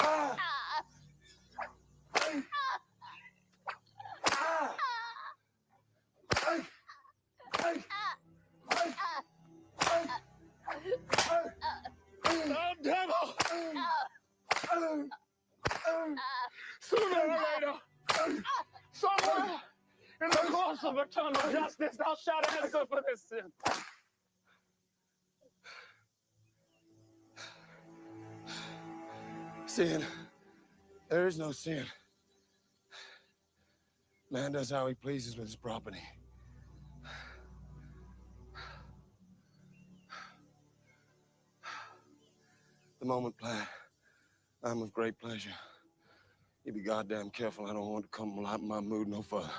Oh, devil! Sooner or later, somewhere in the course of eternal justice, thou shalt answer for this sin. Sin. There is no sin. Man does how he pleases with his property. The moment, Platt. I'm with great pleasure. You be goddamn careful. I don't want to come lighten my mood no further.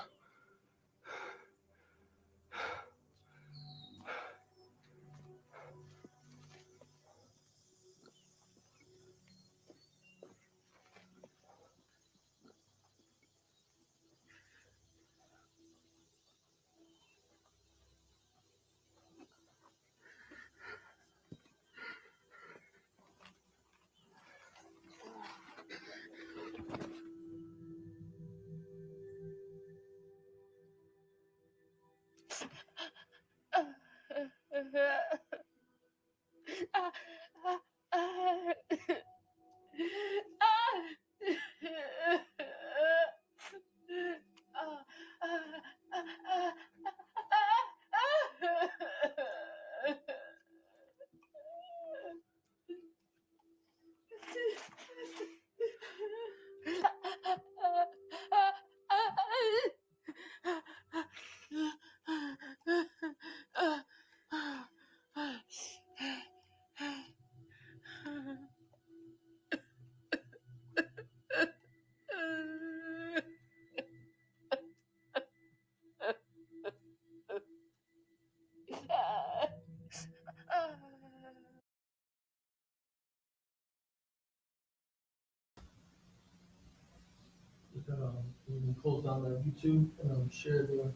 You can close down the YouTube and share the.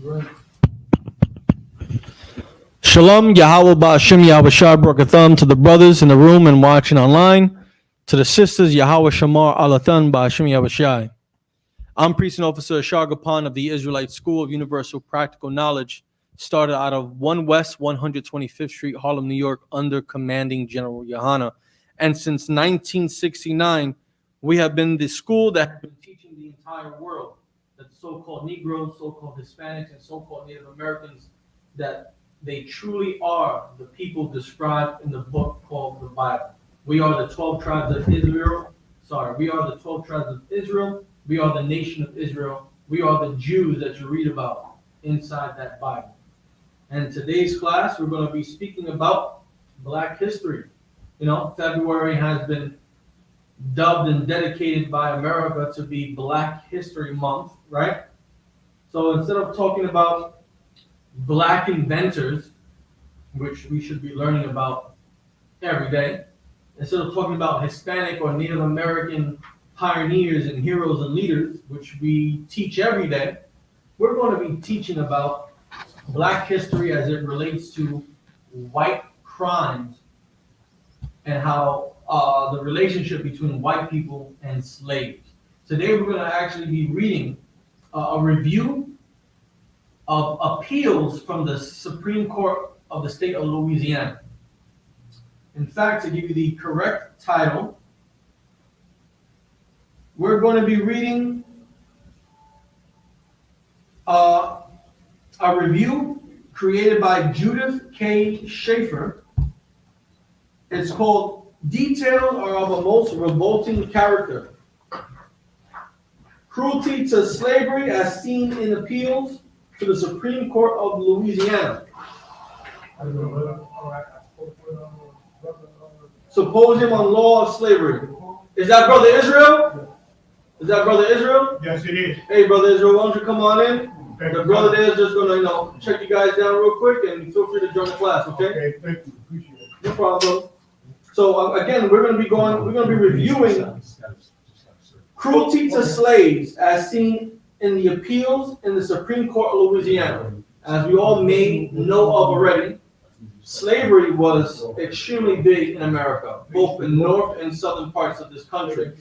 Right. Shalom, Yahweh Ba'ashem, Yahweh Shah, Barakatham to the brothers in the room and watching online, to the sisters, Yahweh Shamar, Alathan, Ba'ashem, Yahweh Shai. I'm Priest and Officer Shargapan of the Israelite School of Universal Practical Knowledge, started out of 1 West 125th Street, Harlem, New York, under Commanding General Yohana. And since 1969, we have been the school that has been teaching the entire world, that so-called Negroes, so-called Hispanics, and so-called Native Americans, that they truly are the people described in the book called the Bible. We are the 12 tribes of Israel. We are the 12 tribes of Israel. We are the nation of Israel. We are the Jews that you read about inside that Bible. And today's class, we're going to be speaking about Black history. You know, February has been dubbed and dedicated by America to be Black History Month, right? So instead of talking about Black inventors, which we should be learning about every day, instead of talking about Hispanic or Native American pioneers and heroes and leaders, which we teach every day, we're going to be teaching about Black history as it relates to white crimes and how the relationship between white people and slaves. Today we're going to actually be reading a review of appeals from the Supreme Court of the state of Louisiana. In fact, to give you the correct title, we're going to be reading a review created by Judith K. Schaefer. It's called Details Are of a Most Revolting Character. Cruelty to Slavery as Seen in Appeals to the Supreme Court of Louisiana. Symposium on Law of Slavery. Is that Brother Israel? Is that Brother Israel? Yes, it is. Hey, Brother Israel, why don't you come on in? Thank The you. brother there is just going to, check you guys down real quick, and feel free to join the class, okay? Okay, thank you. Appreciate it. No problem. So again, we're going to be reviewing Cruelty to Slaves as seen in the appeals in the Supreme Court of Louisiana. As we all may know of already, slavery was extremely big in America, both in north and southern parts of this country.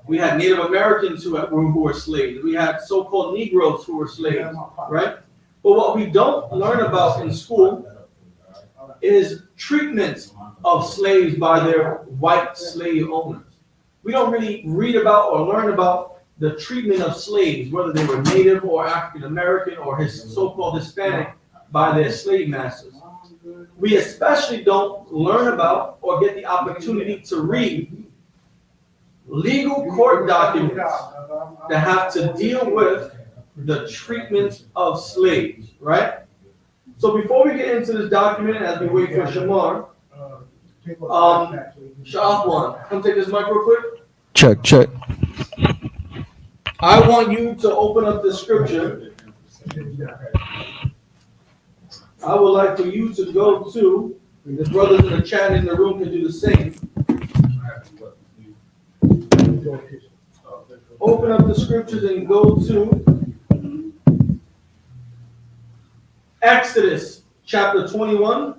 We had Native Americans who were slaves. We had so-called Negroes who were slaves, right? But what we don't learn about in school is treatment of slaves by their white slave owners. We don't really read about or learn about the treatment of slaves, whether they were Native or African American or his so-called Hispanic, by their slave masters. We especially don't learn about or get the opportunity to read legal court documents that have to deal with the treatment of slaves, right? So before we get into this document, as we wait for Shamar, Shafwan, come take this mic real quick. Check. I want you to open up the scripture. I would like for you to go to, the brothers in the chat in the room can do the same. Open up the scriptures and go to Exodus chapter 21,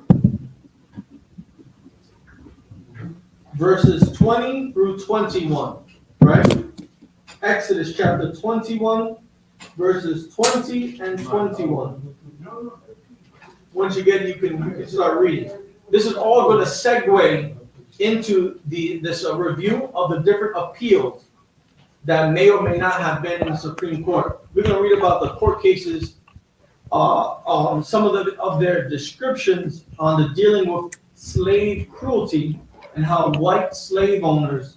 verses 20 through 21, right? Exodus chapter 21, verses 20 and 21. Once you get it, you can start reading. This is all going to segue into this review of the different appeals that may or may not have been in the Supreme Court. We're going to read about the court cases, some of their descriptions on the dealing with slave cruelty and how white slave owners,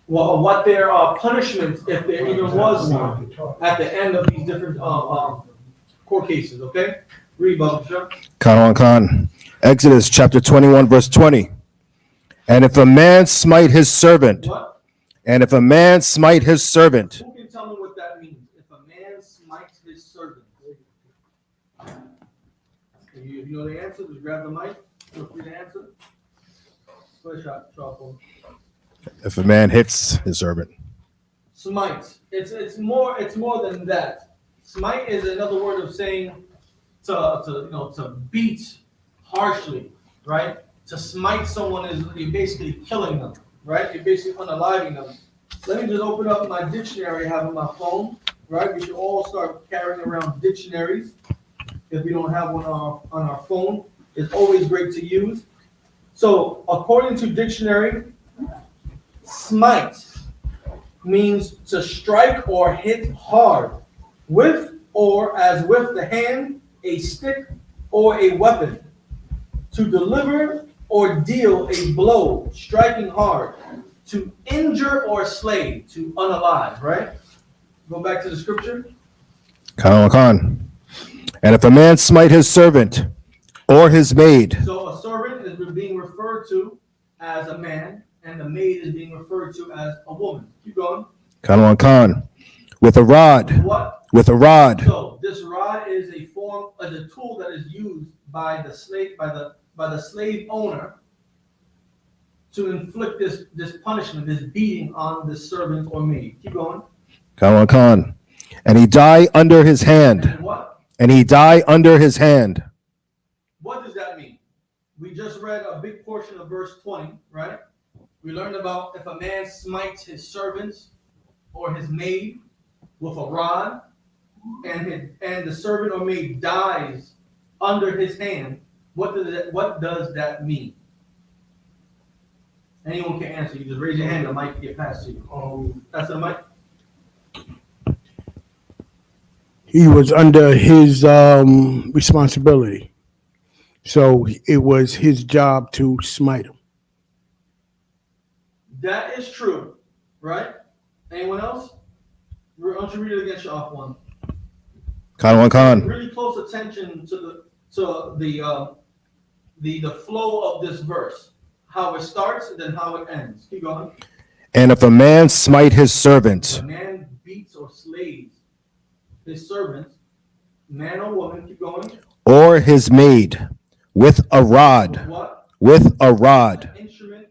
well, what their punishment, if there even was one, at the end of these different court cases. Okay, read, Baba. Khan. Exodus chapter 21, verse 20. And if a man smite his servant, What? and if a man smite his servant, Who can tell me what that means? If a man smites his servant. If you know the answer, just grab the mic. Feel free to answer. Go ahead, Shafwan. if a man hits his servant. Smite. It's more than that. Smite is another word of saying to beat harshly, right? To smite someone is you're basically killing them, right? You're basically unaliving them. Let me just open up my dictionary I have on my phone, right? We should all start carrying around dictionaries. If we don't have one on our phone, it's always great to use. So according to dictionary, smite means to strike or hit hard with or as with the hand, a stick, or a weapon. To deliver or deal a blow, striking hard. To injure or slay, to unalive, right? Go back to the scripture. Khan. And if a man smite his servant or his maid. So a servant is being referred to as a man, and the maid is being referred to as a woman. Keep going. Khan. With a rod. What? With a rod. So this rod is a tool that is used by the slave, by the slave owner to inflict this punishment, this beating on the servant or maid. Keep going. Khan. And he die under his hand. And what? And he die under his hand. What does that mean? We just read a big portion of verse 20, right? We learned about if a man smites his servants or his maid with a rod, and the servant or maid dies under his hand. What does that mean? Anyone can answer. You just raise your hand, the mic get passed to you. That's the mic. He was under his responsibility. So it was his job to smite him. That is true, right? Anyone else? Why don't you read it against your off one? Khan. Really close attention to the flow of this verse, how it starts and then how it ends. Keep going. And if a man smite his servant. A man beats or slays his servant, man or woman. Keep going. Or his maid with a rod. What? With a rod. An instrument.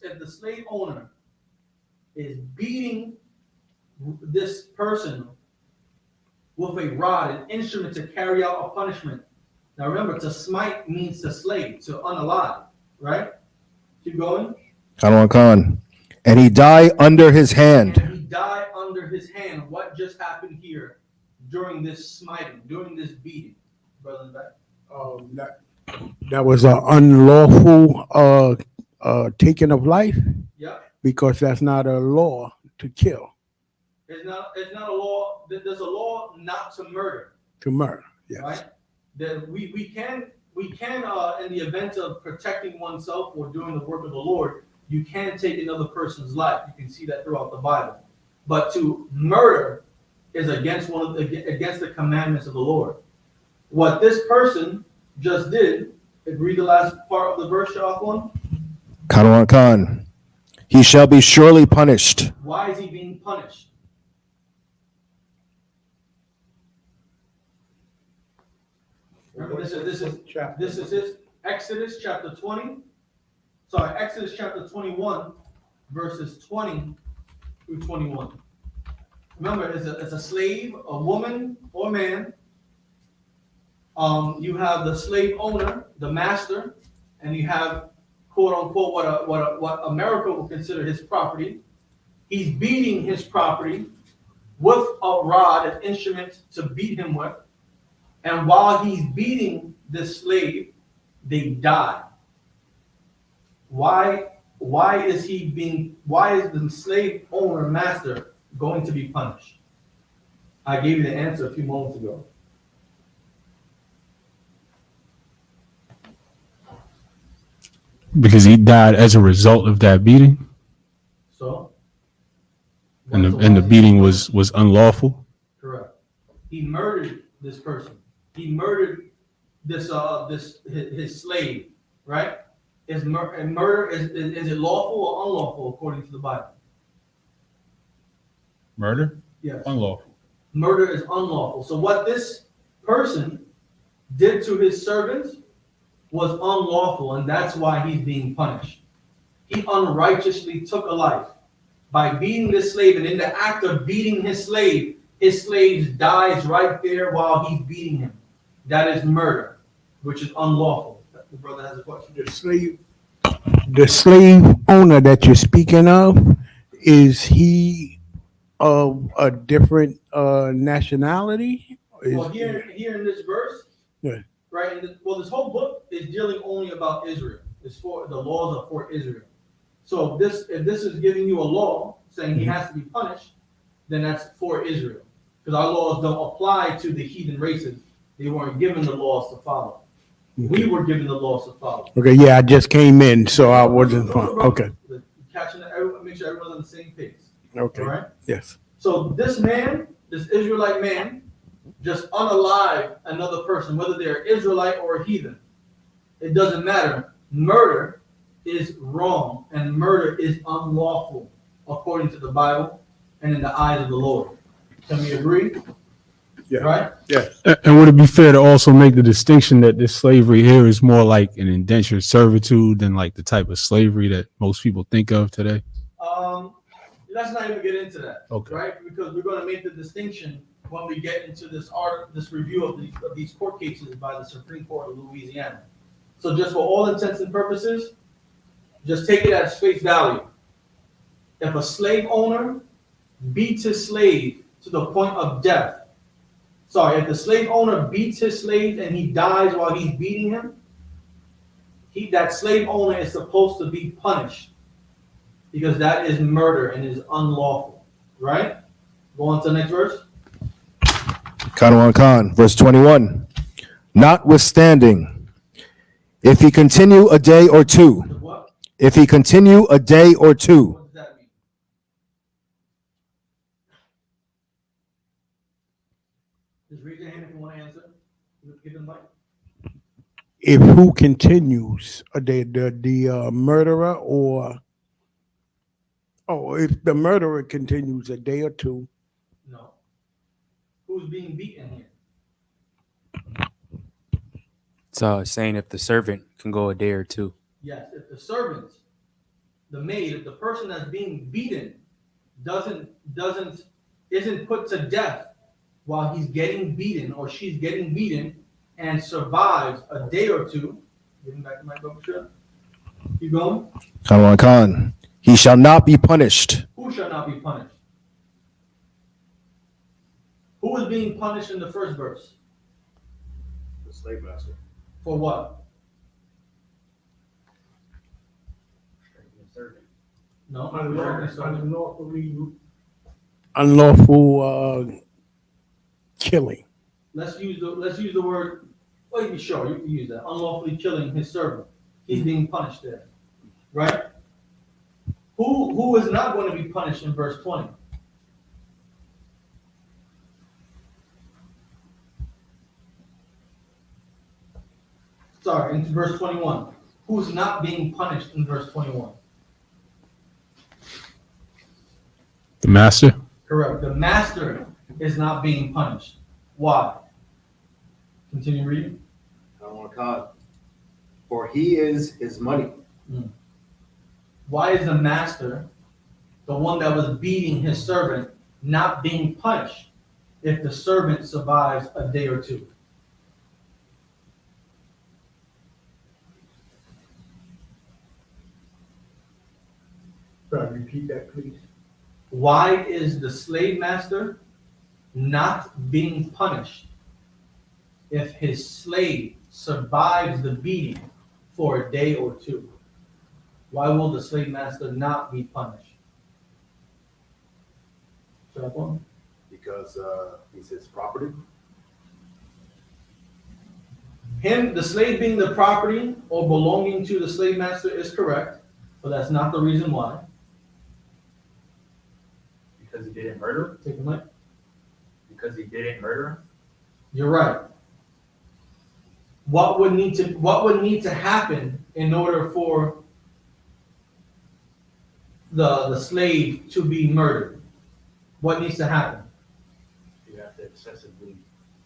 If the slave owner is beating this person with a rod, an instrument to carry out a punishment Now remember, to smite means to slay, to unalive, right? Keep going. Khan. And he died under his hand. And he died under his hand. What just happened here during this smiting, during this beating? Brother in the back. That was an unlawful taking of life Yep. because that's not a law to kill, It's not a law. There's a law not to murder. to murder. Yes. Right? That we can in the event of protecting oneself or doing the work of the Lord, you can take another person's life. You can see that throughout the Bible. But to murder is against the commandments of the Lord. What this person just did, read the last part of the verse, Shafwan. Khan. He shall be surely punished. Why is he being punished? Remember, this is his Exodus chapter 21, verses 20 through 21. Remember, it's a slave, a woman or man. You have the slave owner, the master, and you have quote unquote what America will consider his property. He's beating his property with a rod, an instrument to beat him with. And while he's beating this slave, they die. Why is the slave owner, master, going to be punished? I gave you the answer a few moments ago. Because he died as a result of that beating, So? and the beating was unlawful. Correct. He murdered this person. He murdered his slave, right? Murder is it lawful or unlawful according to the Bible? Murder? Yes. Unlawful. Murder is unlawful. So what this person did to his servants was unlawful, and that's why he's being punished. He unrighteously took a life by beating this slave, and in the act of beating his slave dies right there while he's beating him. That is murder, which is unlawful. The brother has a question. The slave owner that you're speaking of, is he of a different nationality? Well, here in this verse, Yeah. right? This whole book is dealing only about Israel. It's for the laws are for Israel. So if this is giving you a law saying he has to be punished, then that's for Israel, because our laws don't apply to the heathen races. They weren't given the laws to follow. We were given the laws to follow. Okay, yeah, I just came in, so I wasn't. Okay, Catching make sure everyone's on the same page. okay, All right. yes. So this Israelite man, just unalive another person, whether they're Israelite or a heathen. It doesn't matter. Murder is wrong, and murder is unlawful according to the Bible and in the eyes of the Lord. Can we agree? Yeah. Right? Yes. And would it be fair to also make the distinction that this slavery here is more like an indentured servitude than like the type of slavery that most people think of today? Let's not even get into that. Okay. Right? Because we're going to make the distinction when we get into this review of these court cases by the Supreme Court of Louisiana. So just for all intents and purposes, just take it as face value. If a slave owner beats his slave to the point of death, if the slave owner beats his slave and he dies while he's beating him, that slave owner is supposed to be punished, because that is murder and is unlawful, right? Go on to the next verse. Khan, verse 21. Notwithstanding, if he continue a day or two, What? if he continue a day or two, What does that mean? Just raise your hand if you want to answer. Give them mic. If who continues, the murderer, or if the murderer continues a day or two, No. Who's being beaten here? It's saying if the servant can go a day or two. Yes, if the servant, the maid, if the person that's being beaten isn't put to death while he's getting beaten or she's getting beaten, and survives a day or two, give him back the mic, Bubba. Keep going. Khan. He shall not be punished. Who shall not be punished? Who is being punished in the first verse? The slave master. For what? No. Unlawful killing. Let's use the word. Well, you can sure you can use that. Unlawfully killing his servant. He's being punished there, right? Who is not going to be punished in verse 20? Sorry, in verse 21. Who's not being punished in verse 21? The master. Correct. The master is not being punished. Why? Continue reading. For he is his money. Why is the master, the one that was beating his servant, not being punished if the servant survives a day or two? Repeat that, please. Why is the slave master not being punished if his slave survives the beating for a day or two? Why will the slave master not be punished? Because he's his property. Him, the slave being the property or belonging to the slave master is correct, but that's not the reason why. Because he didn't murder? Take a mic. Because he didn't murder? You're right. What would need to happen in order for the slave to be murdered? What needs to happen? You have to excessively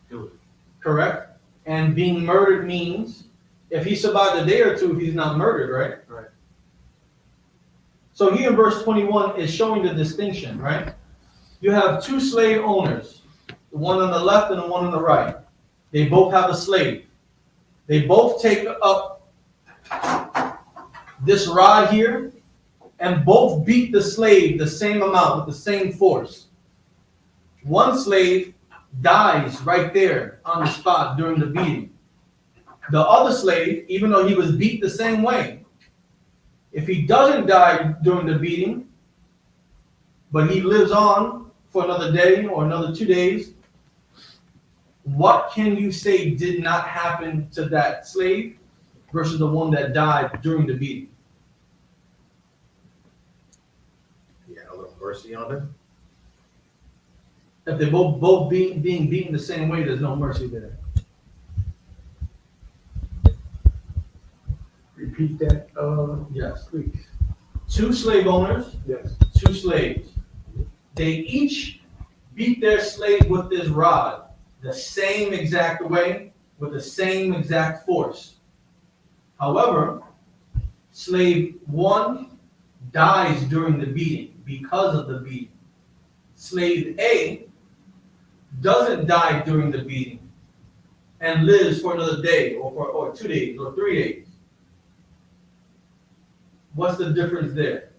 do it. Correct? And being murdered means if he survived a day or two, he's not murdered, right? Right. So here in verse 21 is showing the distinction, right? You have two slave owners, the one on the left and the one on the right. They both have a slave. They both take up this rod here and both beat the slave the same amount with the same force. One slave dies right there on the spot during the beating. The other slave, even though he was beat the same way, if he doesn't die during the beating, but he lives on for another day or another 2 days, what can you say did not happen to that slave versus the one that died during the beating? He had a little mercy on him. If they're both being beaten the same way, there's no mercy there. Repeat that, Yes. please. Two slave owners, Yes. two slaves. They each beat their slave with this rod the same exact way, with the same exact force. However, slave one dies during the beating because of the beating. Slave A doesn't die during the beating and lives for another day or 2 days or 3 days. What's the difference there?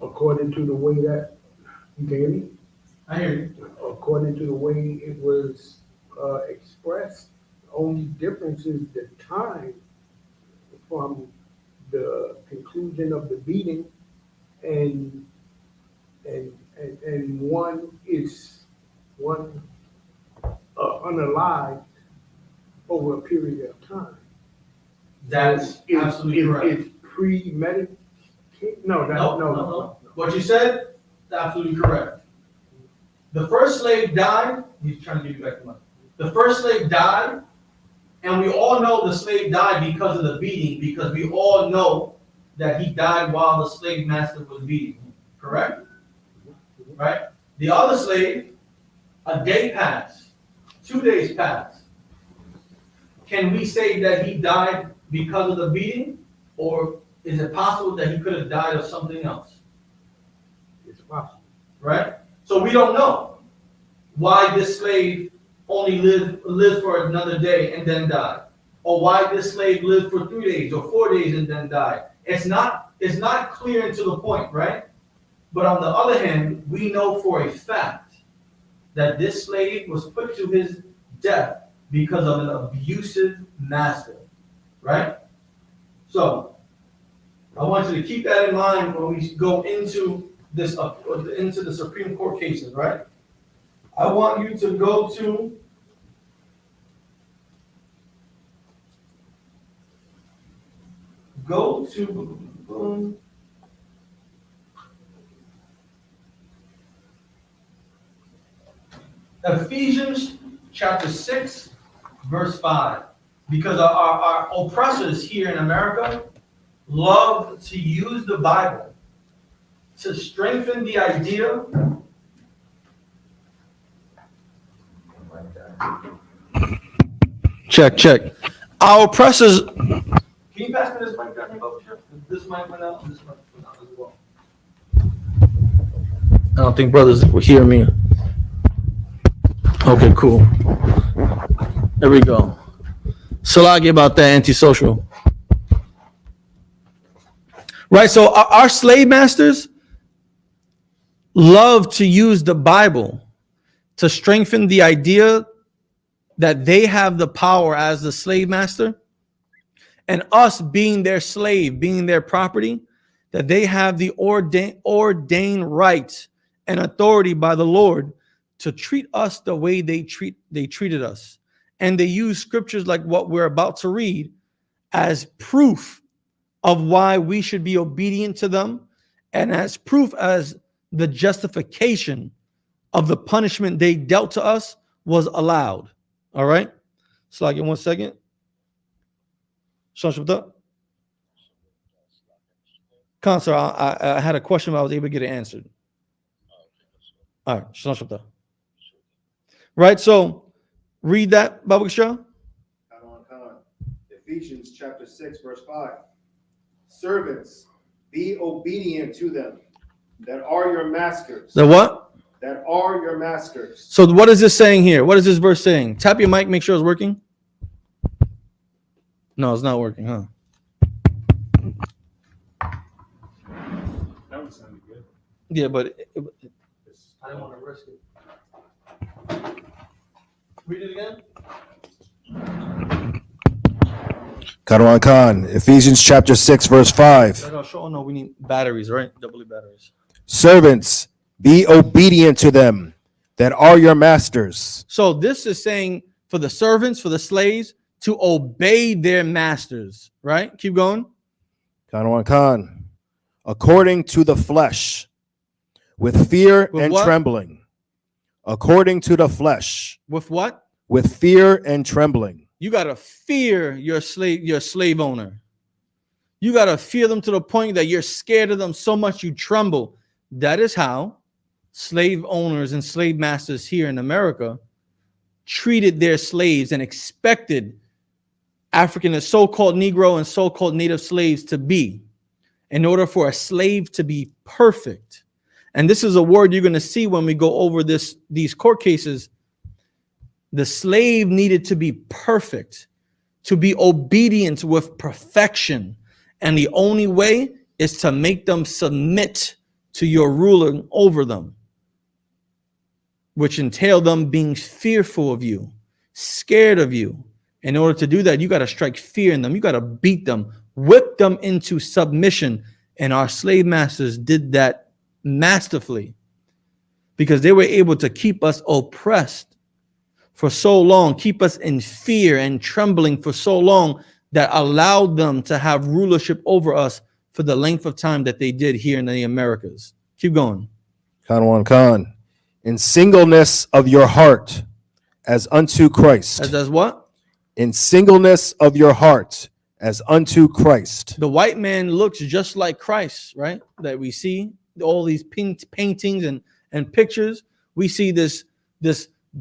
According to the way that, you can hear me? I hear you. According to the way it was expressed, the only difference is the time from the conclusion of the beating and one is unalived over a period of time. That's absolutely correct. It's premeditated. No. What you said, absolutely correct. The first slave died. He's trying to give you back the money. The first slave died, and we all know the slave died because of the beating, because we all know that he died while the slave master was beating him. Correct? Right? The other slave, a day passed, 2 days passed. Can we say that he died because of the beating, or is it possible that he could have died of something else? It's possible. Right? So we don't know why this slave only lived for another day and then died, or why this slave lived for 3 days or 4 days and then died. It's not clear and to the point, right? But on the other hand, we know for a fact that this slave was put to his death because of an abusive master, right? So I want you to keep that in mind when we go into the Supreme Court cases, right? I want you to go to Ephesians chapter 6, verse 5. Because our oppressors here in America love to use the Bible to strengthen the idea check. Our oppressors. Can you pass me this mic down here, Bubba? This mic went out, this mic went out as well. I don't think brothers will hear me. Okay, cool. There we go. Salagi about that antisocial. Right, so our slave masters love to use the Bible to strengthen the idea that they have the power as the slave master, and us being their slave, being their property, that they have the ordained right and authority by the Lord to treat us the way they treated us. And they use scriptures like what we're about to read as proof of why we should be obedient to them, and as proof as the justification of the punishment they dealt to us was allowed. All right? So like in 1 second. Counselor, I had a question, but I was able to get it answered. All right. Right, so read that, Baba Shah. Ephesians chapter 6, verse 5. Servants, be obedient to them that are your masters. The what? That are your masters. So what is this saying here? What is this verse saying? Tap your mic, make sure it's working. No, it's not working, huh? That would sound good. Yeah, but I don't want to risk it. Read it again. Karawan Khan, Ephesians chapter 6, verse 5. No, we need batteries, right? Double batteries. Servants, be obedient to them that are your masters. So this is saying for the servants, for the slaves, to obey their masters, right? Keep going. Karawan Khan, according to the flesh, with fear With and what? trembling. According to the flesh, With what? with fear and trembling. You gotta fear your slave owner. You gotta fear them to the point that you're scared of them so much you tremble. That is how slave owners and slave masters here in America treated their slaves and expected African, so-called Negro and so-called Native slaves to be, in order for a slave to be perfect. And this is a word you're going to see when we go over these court cases. The slave needed to be perfect, to be obedient with perfection. And the only way is to make them submit to your ruler over them, which entail them being fearful of you, scared of you. In order to do that, you got to strike fear in them. You got to beat them, whip them into submission. And our slave masters did that masterfully because they were able to keep us oppressed for so long, keep us in fear and trembling for so long, that allowed them to have rulership over us for the length of time that they did here in the Americas. Keep going. Khan Khan, in singleness of your heart as unto Christ. As what? In singleness of your heart as unto Christ. The white man looks just like Christ, right? That we see all these paintings and pictures. We see this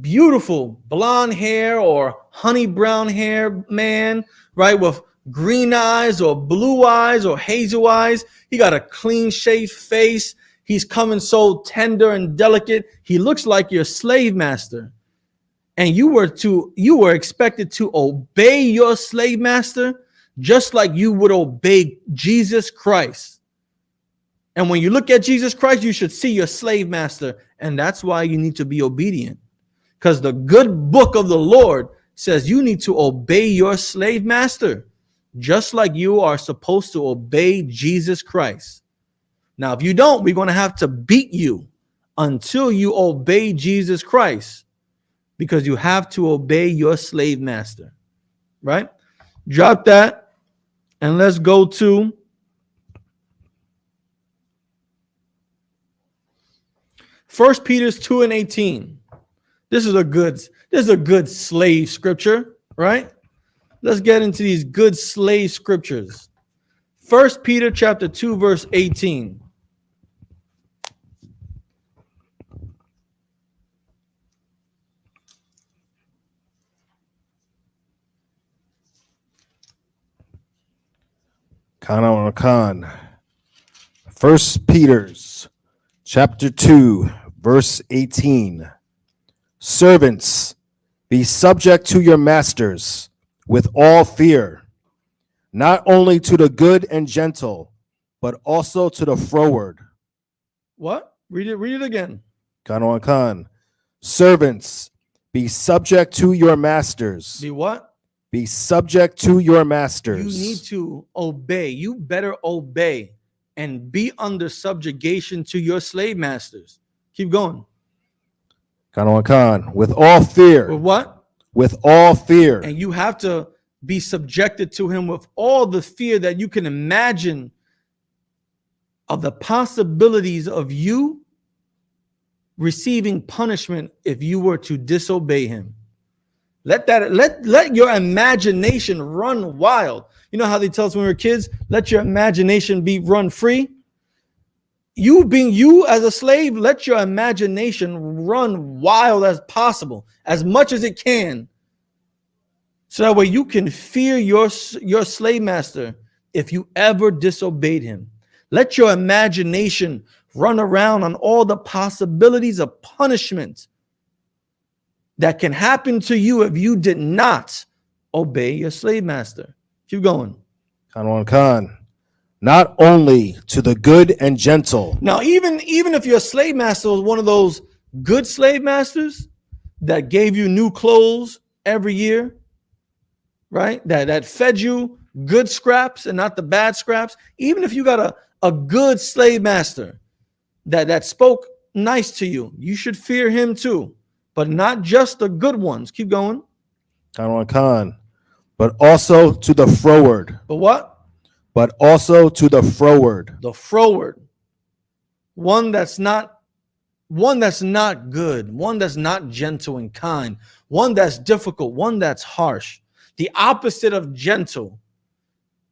beautiful blonde hair or honey brown hair man, right? With green eyes or blue eyes or hazel eyes. He got a clean shaved face. He's coming so tender and delicate. He looks like your slave master. And you were expected to obey your slave master just like you would obey Jesus Christ. And when you look at Jesus Christ, you should see your slave master. And that's why you need to be obedient. Because the good book of the Lord says you need to obey your slave master, just like you are supposed to obey Jesus Christ. Now, if you don't, we're going to have to beat you until you obey Jesus Christ, because you have to obey your slave master, right? Drop that, and let's go to First Peter 2:18. This is a good slave scripture, right? Let's get into these good slave scriptures. First Peter chapter 2, verse 18. Khan. First Peter's chapter 2, verse 18. Servants, be subject to your masters with all fear, not only to the good and gentle, but also to the froward. What? Read it again. Khan. Servants, be subject to your masters. Be what? Be subject to your masters. You need to obey. You better obey and be under subjugation to your slave masters. Keep going. Khan. With all fear. With what? With all fear. And you have to be subjected to him with all the fear that you can imagine of the possibilities of you receiving punishment if you were to disobey him. Let your imagination run wild. You know how they tell us when we were kids, let your imagination be run free. You being you as a slave, let your imagination run wild as possible, as much as it can. So that way you can fear your slave master if you ever disobeyed him. Let your imagination run around on all the possibilities of punishment that can happen to you if you did not obey your slave master. Keep going. Khan. Not only to the good and gentle. Now, even if your slave master was one of those good slave masters that gave you new clothes every year, right? That fed you good scraps and not the bad scraps. Even if you got a good slave master that spoke nice to you, you should fear him too. But not just the good ones. Keep going. Khan. But also to the froward. But what? But also to the froward. The froward. One that's not good. One that's not gentle and kind. One that's difficult. One that's harsh. The opposite of gentle.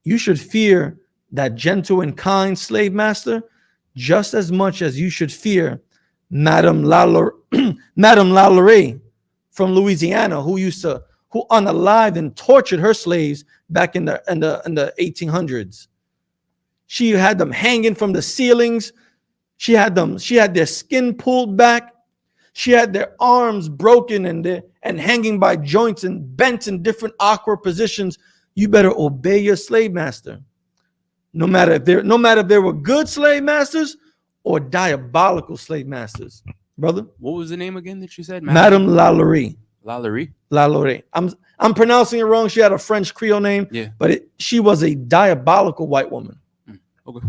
You should fear that gentle and kind slave master just as much as you should fear Madame Lalaurie from Louisiana, who unalived and tortured her slaves back in the 1800s. She had them hanging from the ceilings. She had their skin pulled back. She had their arms broken and hanging by joints and bent in different awkward positions. You better obey your slave master. No matter if they were good slave masters or diabolical slave masters. Brother? What was the name again that you said? Madame Lalaurie. Lalaurie? I'm pronouncing it wrong. She had a French Creole name, yeah, but she was a diabolical white woman. Okay.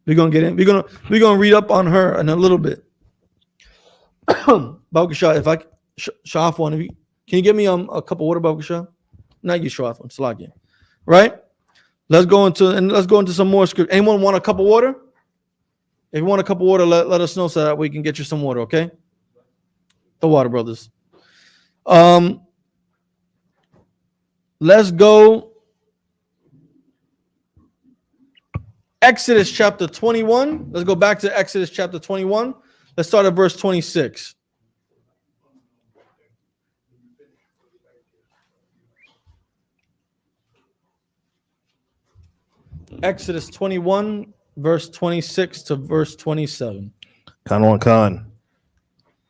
We're gonna get in. We're gonna read up on her in a little bit. Baba Shah, if I show off one of you, can you get me a cup of water, Baba Shah? Not you show off one, Salakia. Right? Let's go into some more script. Anyone want a cup of water? If you want a cup of water, let us know so that we can get you some water, okay? The water, brothers. Let's go. Exodus chapter 21. Let's go back to Exodus chapter 21. Let's start at verse 26. Exodus 21, verse 26 to verse 27. Khan.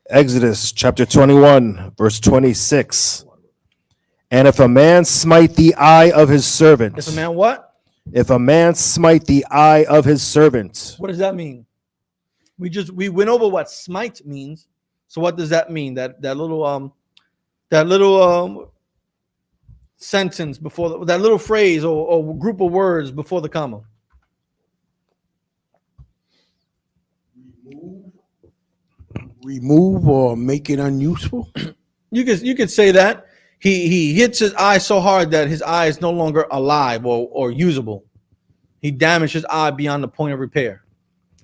Exodus chapter 21, verse 26. And if a man smite the eye of his servant. If a man what? If a man smite the eye of his servant. What does that mean? We went over what smite means. So what does that mean? That little sentence before that little phrase or group of words before the comma. Remove or make it unuseful. You could say that he hits his eye so hard that his eye is no longer alive or usable. He damaged his eye beyond the point of repair.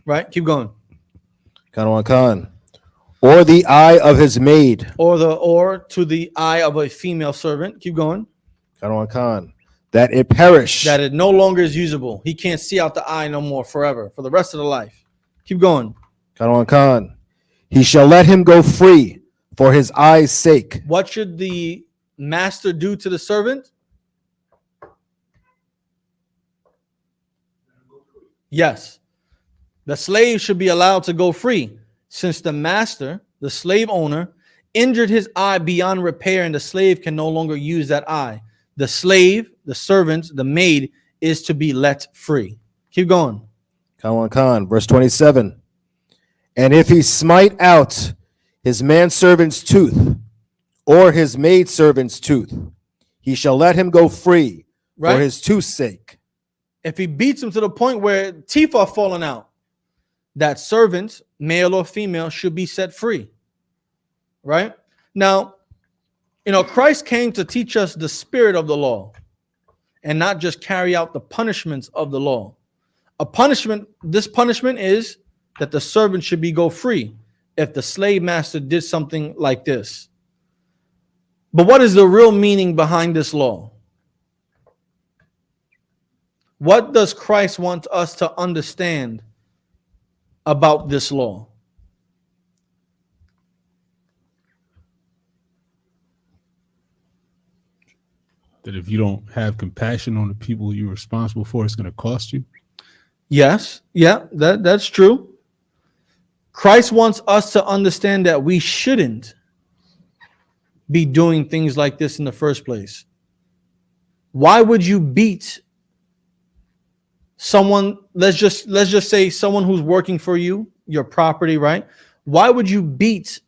Right? Keep going. Khan. Or the eye of his maid. Or to the eye of a female servant. Keep going. Khan. That it perish. That it no longer is usable. He can't see out the eye no more forever, for the rest of the life. Keep going. Khan. He shall let him go free for his eye's sake. What should the master do to the servant? Yes. The slave should be allowed to go free, since the master, the slave owner, injured his eye beyond repair, and the slave can no longer use that eye. The slave, the servant, the maid is to be let free. Keep going. Khan. Verse 27. And if he smite out his manservant's tooth or his maidservant's tooth, he shall let him go free for his tooth's sake. If he beats him to the point where teeth are falling out, that servant, male or female, should be set free. Right? Now, Christ came to teach us the spirit of the law and not just carry out the punishments of the law. This punishment is that the servant should be go free if the slave master did something like this. But what is the real meaning behind this law? What does Christ want us to understand about this law? That if you don't have compassion on the people you're responsible for, it's going to cost you. Yes. Yeah, that's true. Christ wants us to understand that we shouldn't be doing things like this in the first place. Why would you beat someone? Let's just say someone who's working for you, your property, right? Why would you beat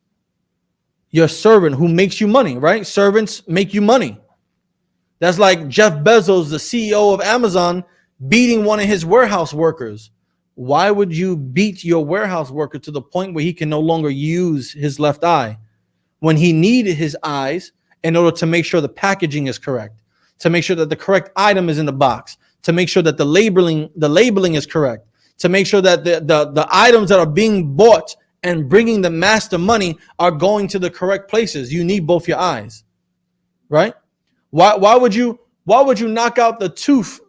your servant who makes you money, right? Servants make you money. That's like Jeff Bezos, the CEO of Amazon, beating one of his warehouse workers. Why would you beat your warehouse worker to the point where he can no longer use his left eye when he needed his eyes in order to make sure the packaging is correct, to make sure that the correct item is in the box, to make sure that the labeling is correct, to make sure that the items that are being bought and bringing the master money are going to the correct places? You need both your eyes, right? Why would you knock out the tooth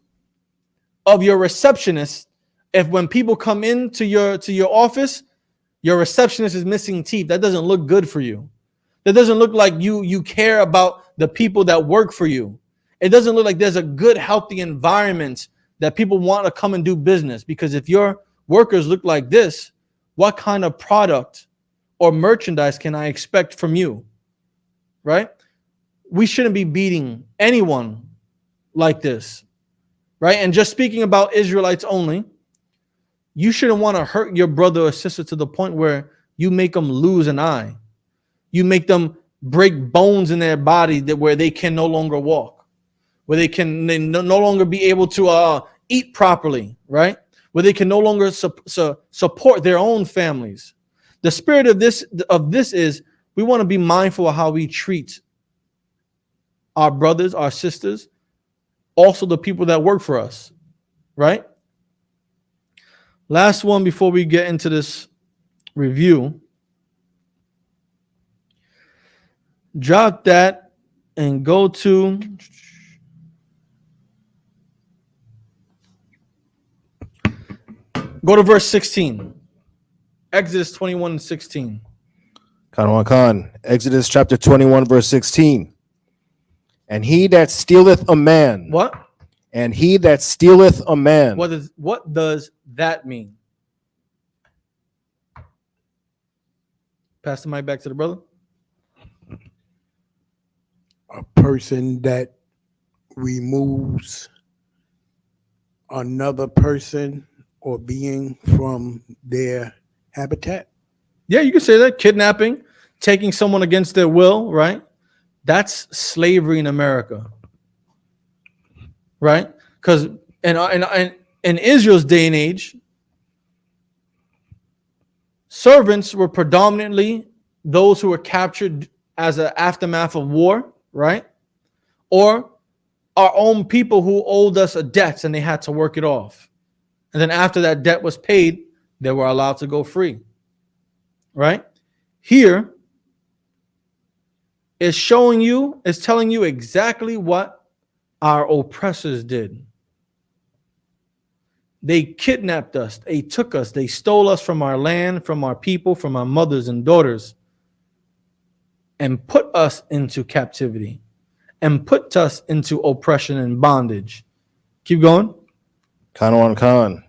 of your receptionist if when people come into your office, your receptionist is missing teeth? That doesn't look good for you. That doesn't look like you care about the people that work for you. It doesn't look like there's a good, healthy environment that people want to come and do business. Because if your workers look like this, what kind of product or merchandise can I expect from you? Right? We shouldn't be beating anyone like this. Right? And just speaking about Israelites only, you shouldn't want to hurt your brother or sister to the point where you make them lose an eye. You make them break bones in their body where they can no longer walk, where they no longer be able to eat properly, right? Where they can no longer support their own families. The spirit of this is we want to be mindful of how we treat our brothers, our sisters, also the people that work for us, right? Last one before we get into this review. Drop that and go to verse 16. Exodus 21:16. Khan. Exodus chapter 21, verse 16. And he that stealeth a man. What? And he that stealeth a man. What does that mean? Pass the mic back to the brother. A person that removes another person or being from their habitat. Yeah, you can say that. Kidnapping, taking someone against their will, right? That's slavery in America, right? Because in Israel's day and age, servants were predominantly those who were captured as an aftermath of war, right? Or our own people who owed us a debt and they had to work it off. And then after that debt was paid, they were allowed to go free, right? Here is showing you, is telling you exactly what our oppressors did. They kidnapped us, they took us, they stole us from our land, from our people, from our mothers and daughters, and put us into captivity and put us into oppression and bondage. Keep going. Khan.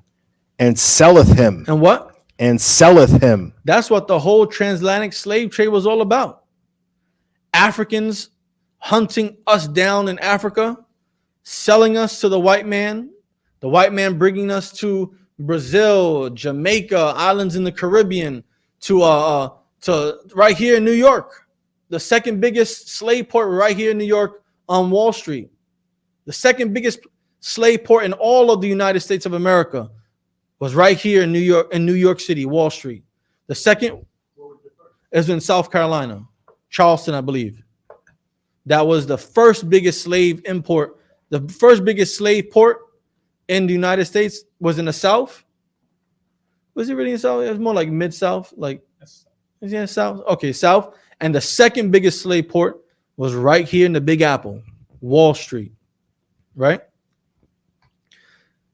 And selleth him. And what? And selleth him. That's what the whole transatlantic slave trade was all about. Africans hunting us down in Africa, selling us to the white man bringing us to Brazil, Jamaica, islands in the Caribbean, to right here in New York, the second biggest slave port right here in New York on Wall Street, the second biggest slave port in all of the United States of America was right here in New York City, Wall Street. The second is in South Carolina, Charleston, I believe. That was the first biggest slave import. The first biggest slave port in the United States was in the South. Was it really in the South? It was more like mid-South, like yeah, South. Okay, South. And the second biggest slave port was right here in the Big Apple, Wall Street. Right?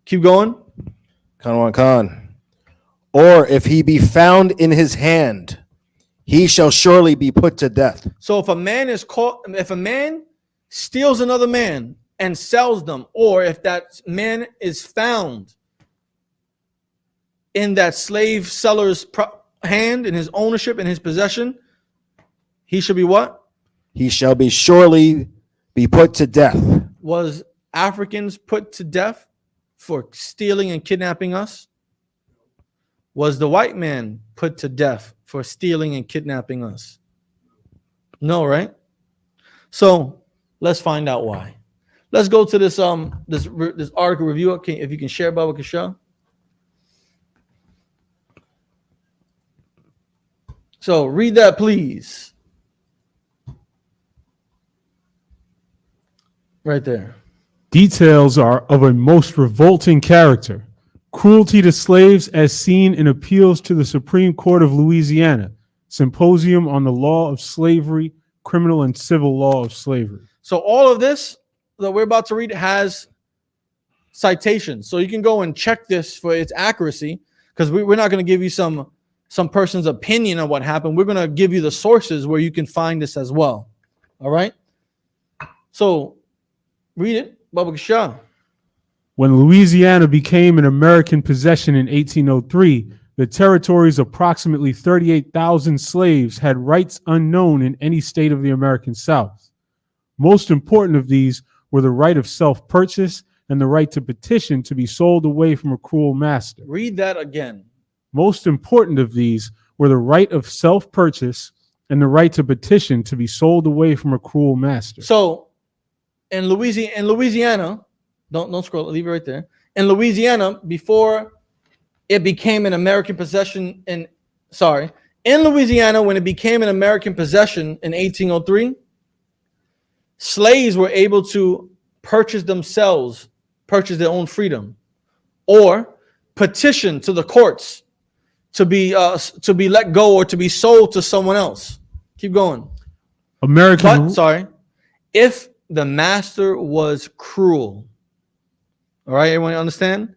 Keep going. Khan. Or if he be found in his hand, he shall surely be put to death. So if a man steals another man and sells them, or if that man is found in that slave seller's hand, in his ownership, in his possession, he shall be what? He shall be surely be put to death. Was Africans put to death for stealing and kidnapping us? Was the white man put to death for stealing and kidnapping us? No, right? So let's find out why. Let's go to this this article review. Okay, if you can share, Baba Kasha. So read that, please. Right there. Details are of a most revolting character. Cruelty to slaves as seen in appeals to the Supreme Court of Louisiana. Symposium on the Law of Slavery, Criminal and Civil Law of Slavery. So all of this that we're about to read has citations. So you can go and check this for its accuracy, because we're not going to give you some person's opinion on what happened. We're going to give you the sources where you can find this as well. All right? So read it, Baba Shah. When Louisiana became an American possession in 1803, the territory's approximately 38,000 slaves had rights unknown in any state of the American South. Most important of these were the right of self-purchase and the right to petition to be sold away from a cruel master. Read that again. Most important of these were the right of self-purchase and the right to petition to be sold away from a cruel master. So in Louisiana, don't scroll, leave it right there. In Louisiana, before it became an American possession in Louisiana, when it became an American possession in 1803, slaves were able to purchase their own freedom, or petition to the courts to be let go or to be sold to someone else. Keep going. If the master was cruel, all right, everyone understand?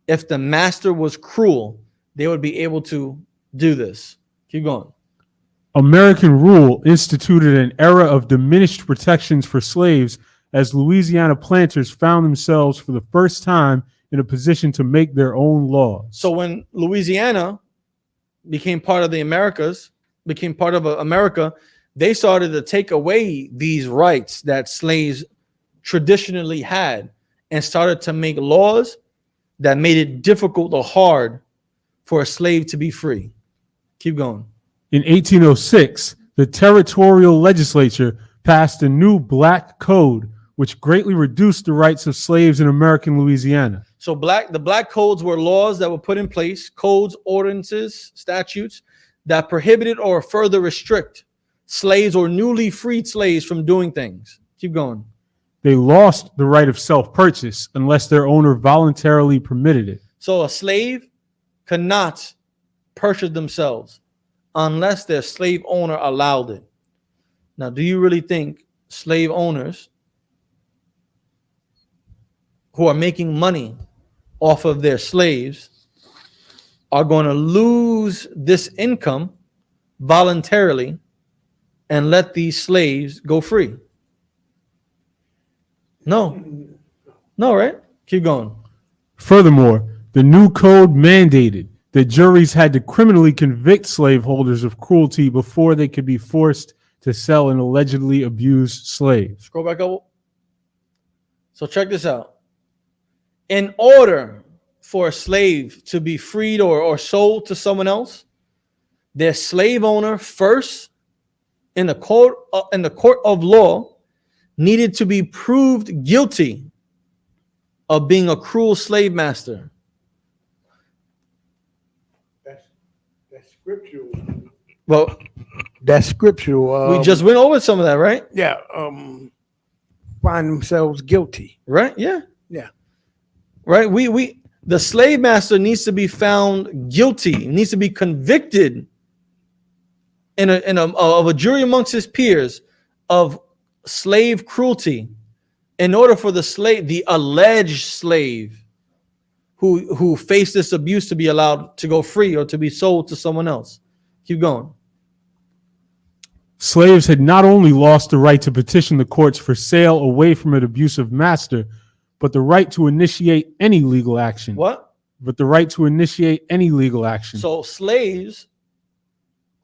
If the master was cruel, they would be able to do this. Keep going. American rule instituted an era of diminished protections for slaves as Louisiana planters found themselves for the first time in a position to make their own laws. So when Louisiana became part of the Americas, became part of America, they started to take away these rights that slaves traditionally had and started to make laws that made it difficult or hard for a slave to be free. Keep going. In 1806, the territorial legislature passed a new black code, which greatly reduced the rights of slaves in American Louisiana. So the black codes were laws that were put in place, codes, ordinances, statutes that prohibited or further restrict slaves or newly freed slaves from doing things. Keep going. They lost the right of self-purchase unless their owner voluntarily permitted it. So a slave could not purchase themselves unless their slave owner allowed it. Now, do you really think slave owners who are making money off of their slaves are going to lose this income voluntarily and let these slaves go free? No, right? Keep going. Furthermore, the new code mandated that juries had to criminally convict slaveholders of cruelty before they could be forced to sell an allegedly abused slave. Scroll back up. So check this out. In order for a slave to be freed or sold to someone else, their slave owner first in the court of law needed to be proved guilty of being a cruel slave master. That's scriptural. Well, That's scriptural. we just went over some of that, right? Yeah. Find themselves guilty. Right? Yeah. Yeah. Right? The slave master needs to be found guilty, needs to be convicted of a jury amongst his peers of slave cruelty in order for the alleged slave who faced this abuse to be allowed to go free or to be sold to someone else. Keep going. Slaves had not only lost the right to petition the courts for sale away from an abusive master, but the right to initiate any legal action. What? But the right to initiate any legal action. So slaves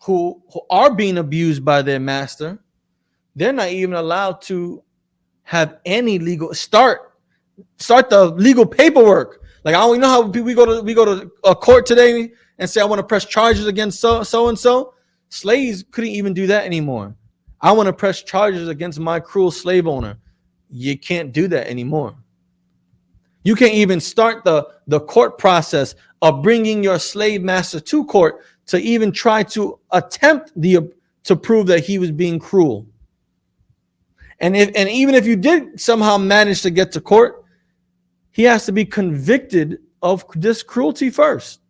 who are being abused by their master, they're not even allowed to have any legal start the legal paperwork. Like, I don't know how we go to a court today and say, I want to press charges against so and so. Slaves couldn't even do that anymore. I want to press charges against my cruel slave owner. You can't do that anymore. You can't even start the court process of bringing your slave master to court to even try to attempt to prove that he was being cruel. And even if you did somehow manage to get to court, he has to be convicted of this cruelty first.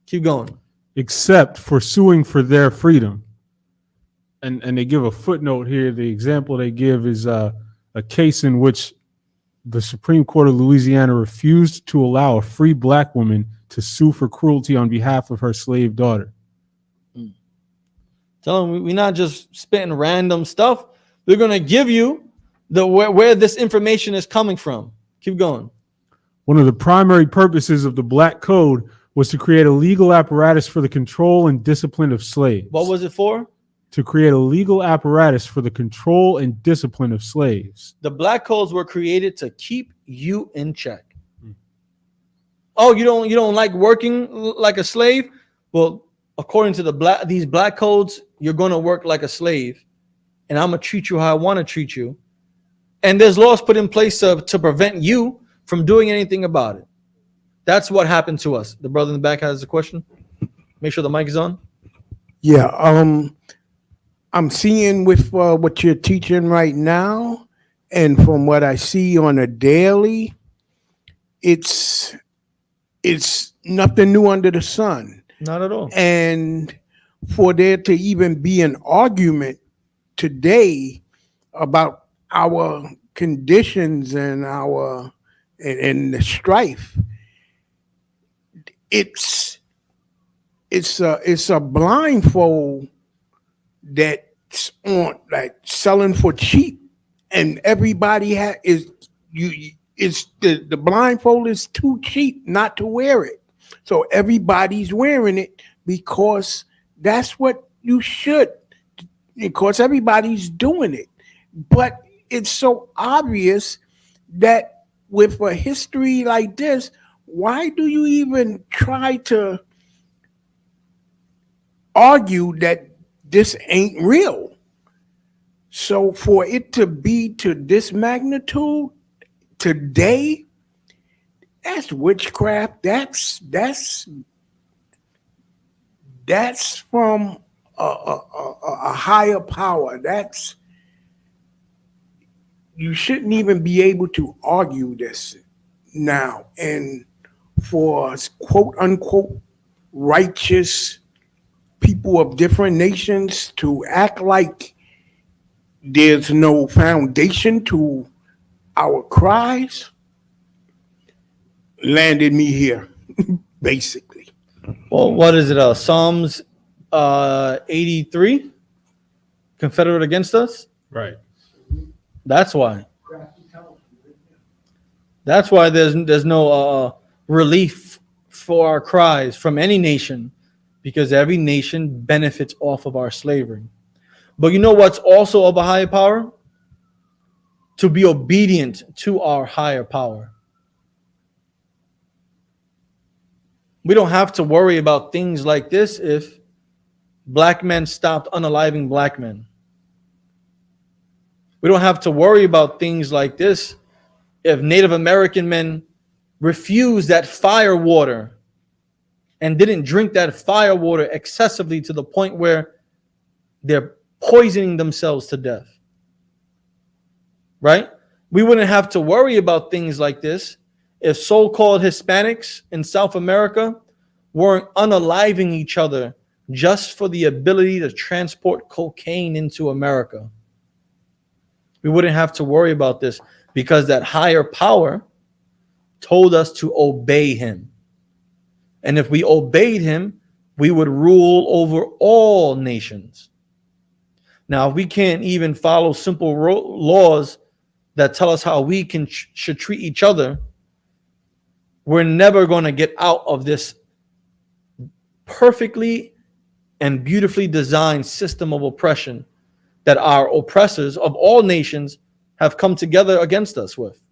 Keep going. Except for suing for their freedom. And they give a footnote here. The example they give is a case in which the Supreme Court of Louisiana refused to allow a free black woman to sue for cruelty on behalf of her slave daughter. Tell them we're not just spitting random stuff. We're going to give you where this information is coming from. Keep going. One of the primary purposes of the Black Code was to create a legal apparatus for the control and discipline of slaves. What was it for? To create a legal apparatus for the control and discipline of slaves. The black codes were created to keep you in check. Oh, you don't like working like a slave? Well, according to these black codes, you're going to work like a slave, and I'm going to treat you how I want to treat you. And there's laws put in place to prevent you from doing anything about it. That's what happened to us. The brother in the back has a question. Make sure the mic is on. Yeah. I'm seeing with what you're teaching right now, and from what I see on a daily, it's nothing new under the sun. Not at all. And for there to even be an argument today about our conditions and and the strife, it's a blindfold that's on, like, selling for cheap, and everybody the blindfold is too cheap not to wear it, so everybody's wearing it because that's what You should. Of course, everybody's doing it. But it's so obvious that with a history like this, why do you even try to argue that this ain't real? So for it to be to this magnitude today, that's witchcraft. That's from a higher power. That's you shouldn't even be able to argue this now. And for quote unquote righteous people of different nations to act like there's no foundation to our cries landed me here, basically. Well, what is it? Psalms 83? Confederate against us? Right. That's why. That's why there's no relief for our cries from any nation, because every nation benefits off of our slavery. But you know what's also of a higher power? To be obedient to our higher power. We don't have to worry about things like this if black men stopped unaliving black men. We don't have to worry about things like this if Native American men refused that fire water and didn't drink that fire water excessively to the point where they're poisoning themselves to death. Right? We wouldn't have to worry about things like this if so-called Hispanics in South America weren't unaliving each other just for the ability to transport cocaine into America. We wouldn't have to worry about this because that higher power told us to obey him. And if we obeyed him, we would rule over all nations. Now, if we can't even follow simple laws that tell us how we should treat each other, we're never going to get out of this perfectly and beautifully designed system of oppression that our oppressors of all nations have come together against us with.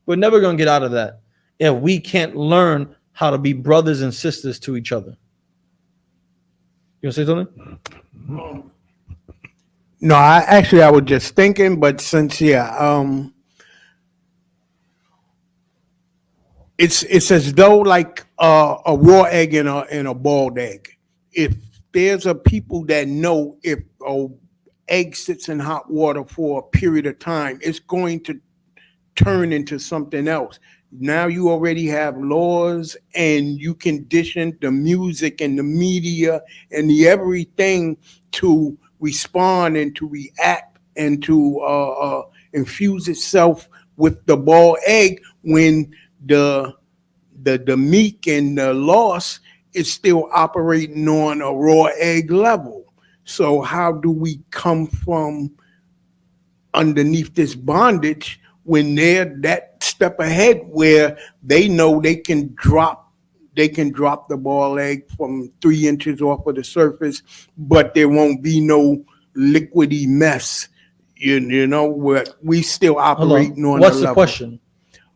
We're never going to get out of that if we can't learn how to be brothers and sisters to each other. You want to say something? No, I was just thinking, but since it's as though like a raw egg and a boiled egg. If there's a people that know if a egg sits in hot water for a period of time, it's going to turn into something else. Now you already have laws and you condition the music and the media and the everything to respond and to react and to infuse itself with the boiled egg when the meek and the lost is still operating on a raw egg level. So how do we come from underneath this bondage when they're that step ahead where they know they can drop the boiled egg from 3 inches off of the surface, but there won't be no liquidy mess. You know, where we still operating on What's the the level. question?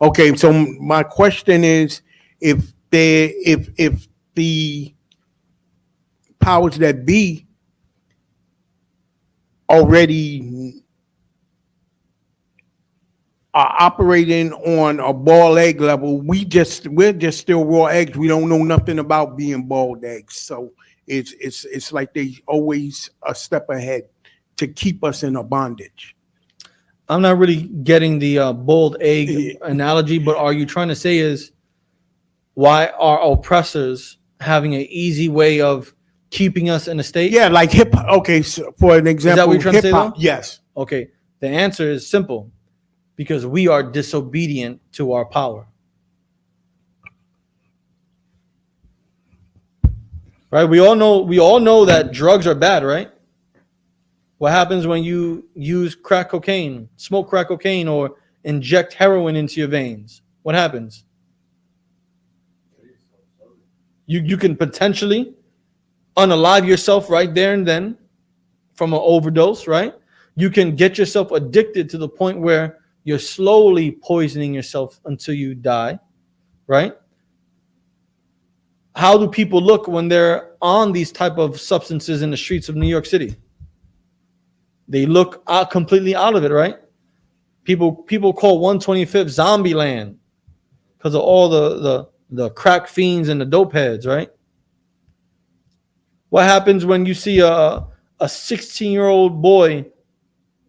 Okay, so my question is if the powers that be already are operating on a boiled egg level, we're just still raw eggs. We don't know nothing about being boiled eggs. So it's like they always a step ahead to keep us in a bondage. I'm not really getting the boiled egg analogy, but are you trying to say is why are oppressors having an easy way of keeping us in a state? Yeah, like hip hop. Okay, so for an example, Is that what you're trying to say, hip-hop, though? yes. Okay, the answer is simple. Because we are disobedient to our power. Right? We all know that drugs are bad, right? What happens when you use crack cocaine, smoke crack cocaine, or inject heroin into your veins? What happens? You can potentially unalive yourself right there and then from an overdose, right? You can get yourself addicted to the point where you're slowly poisoning yourself until you die, right? How do people look when they're on these type of substances in the streets of New York City? They look completely out of it, right? People call 125th zombie land because of all the crack fiends and the dope heads, right? What happens when you see a 16-year-old boy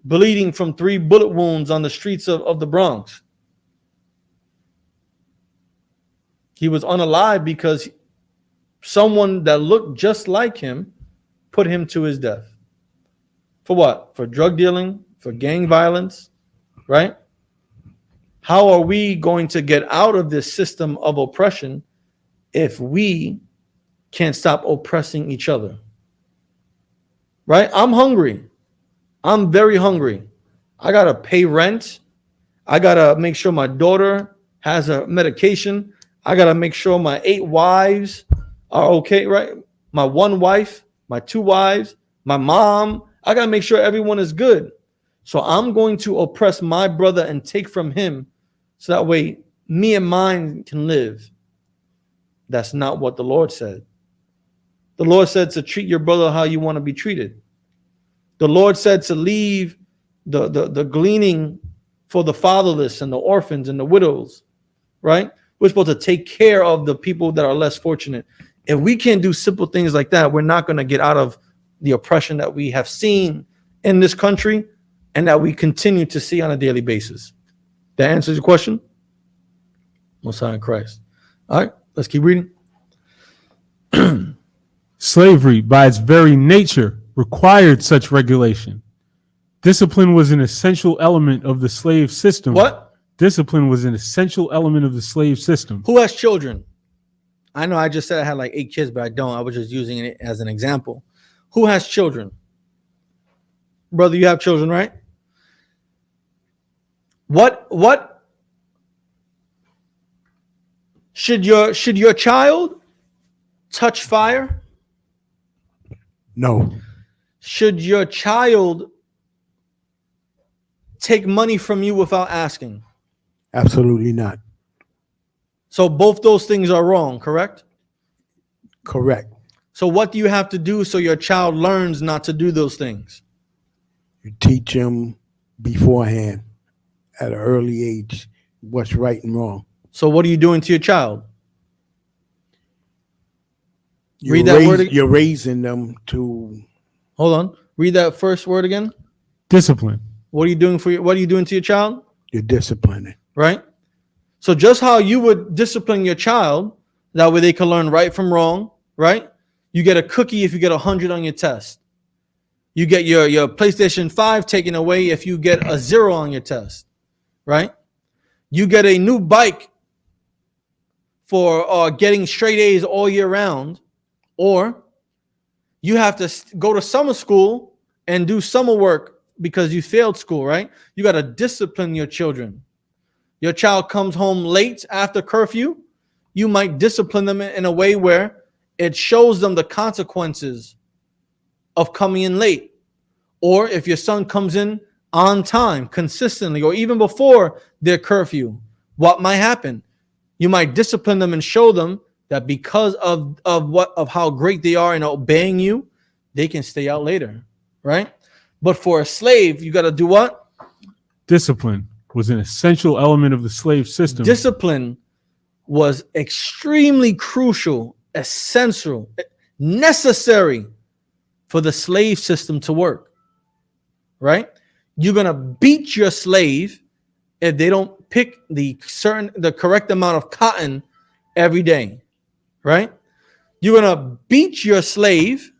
bleeding from 3 bullet wounds on the streets of the Bronx? He was unalive because someone that looked just like him put him to his death. For what? For drug dealing, for gang violence, right? How are we going to get out of this system of oppression if we can't stop oppressing each other? Right? I'm hungry. I'm very hungry. I got to pay rent. I got to make sure my daughter has a medication. I got to make sure my 8 wives are okay, right? My 1 wife, my 2 wives, my mom. I got to make sure everyone is good. So I'm going to oppress my brother and take from him so that way me and mine can live. That's not what the Lord said. The Lord said to treat your brother how you want to be treated. The Lord said to leave the gleaning for the fatherless and the orphans and the widows, right? We're supposed to take care of the people that are less fortunate. If we can't do simple things like that, we're not going to get out of the oppression that we have seen in this country and that we continue to see on a daily basis. That answers your question? Most High in Christ. All right, let's keep reading. Slavery, by its very nature, required such regulation. Discipline was an essential element of the slave system. What? Discipline was an essential element of the slave system. Who has children? I know I just said I had like 8 kids, but I don't. I was just using it as an example. Who has children? Brother, you have children, right? What should your child touch fire? No. Should your child take money from you without asking? Absolutely not. So both those things are wrong, correct? Correct. So what do you have to do so your child learns not to do those things? You teach them beforehand at an early age what's right and wrong. So what are you doing to your child? You're raising them to. Hold on. Read that first word again. Discipline. What are you doing to your child? You're disciplining. Right? So just how you would discipline your child, that way they can learn right from wrong, right? You get a cookie if you get 100 on your test. You get your PlayStation 5 taken away if you get a 0 on your test, right? You get a new bike for getting straight A's all year round, or you have to go to summer school and do summer work because you failed school, right? You got to discipline your children. Your child comes home late after curfew, you might discipline them in a way where it shows them the consequences of coming in late. Or if your son comes in on time, consistently, or even before their curfew, what might happen? You might discipline them and show them that because of how great they are in obeying you, they can stay out later, right? But for a slave, you got to do what? Discipline was an essential element of the slave system. Discipline was extremely crucial, essential, necessary for the slave system to work, right? You're going to beat your slave if they don't pick the correct amount of cotton every day, right? You're going to beat your slave.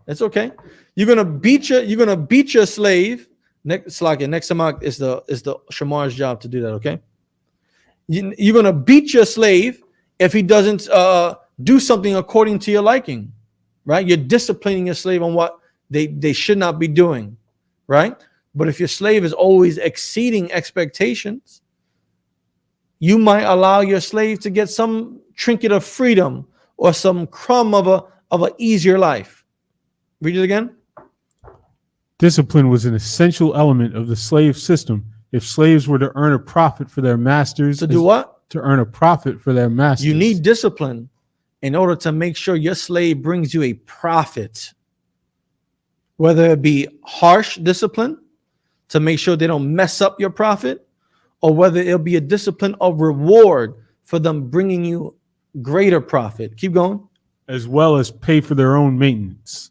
It's okay. You're going to beat your slave. Next time out is the Shamar's job to do that, okay? You're going to beat your slave if he doesn't do something according to your liking, right? You're disciplining your slave on what they should not be doing, right? But if your slave is always exceeding expectations, you might allow your slave to get some trinket of freedom or some crumb of a easier life. Read it again. Discipline was an essential element of the slave system. If slaves were to earn a profit for their masters, To do what? To earn a profit for their masters. You need discipline in order to make sure your slave brings you a profit. Whether it be harsh discipline to make sure they don't mess up your profit, or whether it'll be a discipline of reward for them bringing you greater profit. Keep going. As well as pay for their own maintenance.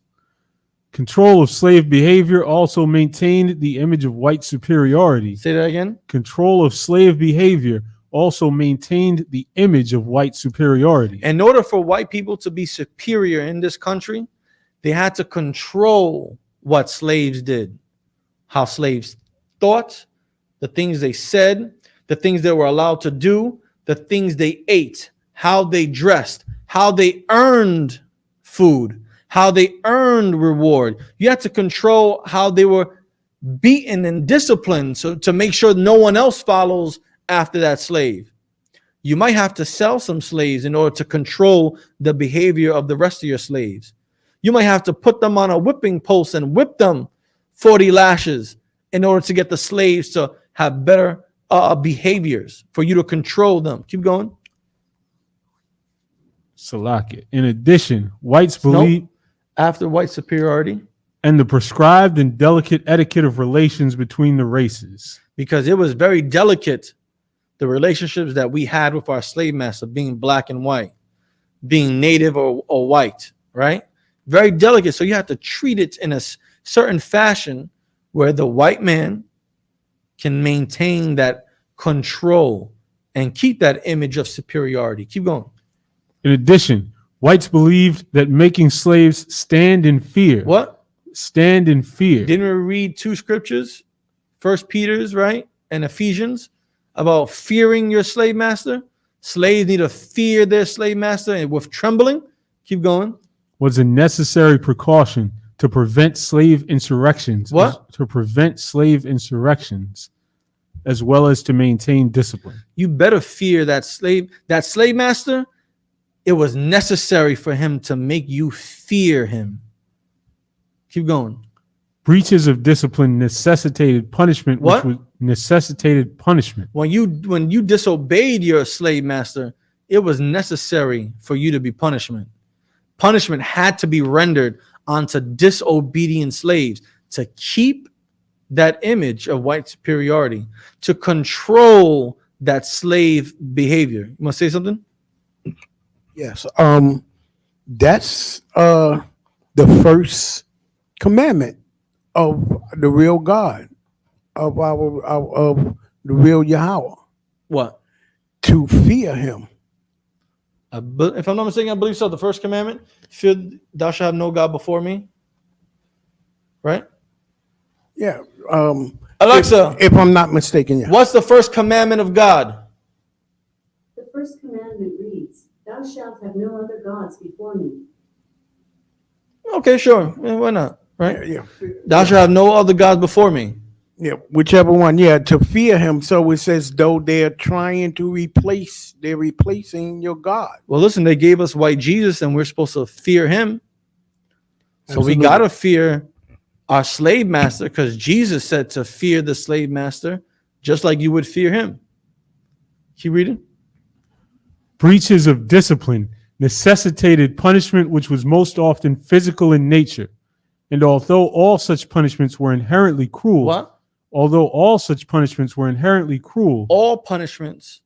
Control of slave behavior also maintained the image of white superiority. Say that again. Control of slave behavior also maintained the image of white superiority. In order for white people to be superior in this country, they had to control what slaves did, how slaves thought, the things they said, the things they were allowed to do, the things they ate, how they dressed, how they earned food, how they earned reward. You had to control how they were beaten and disciplined, so to make sure no one else follows after that slave. You might have to sell some slaves in order to control the behavior of the rest of your slaves. You might have to put them on a whipping post and whip them 40 lashes in order to get the slaves to have better behaviors, for you to control them. Keep going. Salaki. In addition, whites believe After white superiority, and the prescribed and delicate etiquette of relations between the races. because it was very delicate, the relationships that we had with our slave master, being black and white, being native or white, right? Very delicate. So you have to treat it in a certain fashion where the white man can maintain that control and keep that image of superiority. Keep going. In addition, whites believed that making slaves stand in fear. What? Stand in fear. Didn't we read two scriptures, First Peter's, right, and Ephesians, about fearing your slave master? Slaves need to fear their slave master and with trembling. Keep going. Was a necessary precaution to prevent slave insurrections. What? To prevent slave insurrections, as well as to maintain discipline. You better fear that slave master. It was necessary for him to make you fear him. Keep going. Breaches of discipline necessitated punishment. What? Which was necessitated punishment. When you disobeyed your slave master, it was necessary for you to be punishment. Punishment had to be rendered onto disobedient slaves to keep that image of white superiority, to control that slave behavior. You want to say something? Yes. That's the first commandment of the real God, of the real Yahweh, What? to fear him. If I'm not mistaken, I believe so. The first commandment, thou shalt have no God before me. Right? Yeah. Alexa, if I'm not mistaken, yeah. what's the first commandment of God? The first commandment reads, "Thou shalt have no other gods before me." Okay, sure. Yeah, why not? Right? Yeah. Thou shalt have no other gods before me. Yeah, whichever one. Yeah, to fear him. So it says, though they're trying to they're replacing your God. Well, listen, they gave us white Jesus and we're supposed to fear him. So Absolutely. we got to fear our slave master, because Jesus said to fear the slave master just like you would fear him. Keep reading. Breaches of discipline necessitated punishment, which was most often physical in nature. And although all such punishments were inherently cruel, What? although all such punishments were inherently cruel, All punishments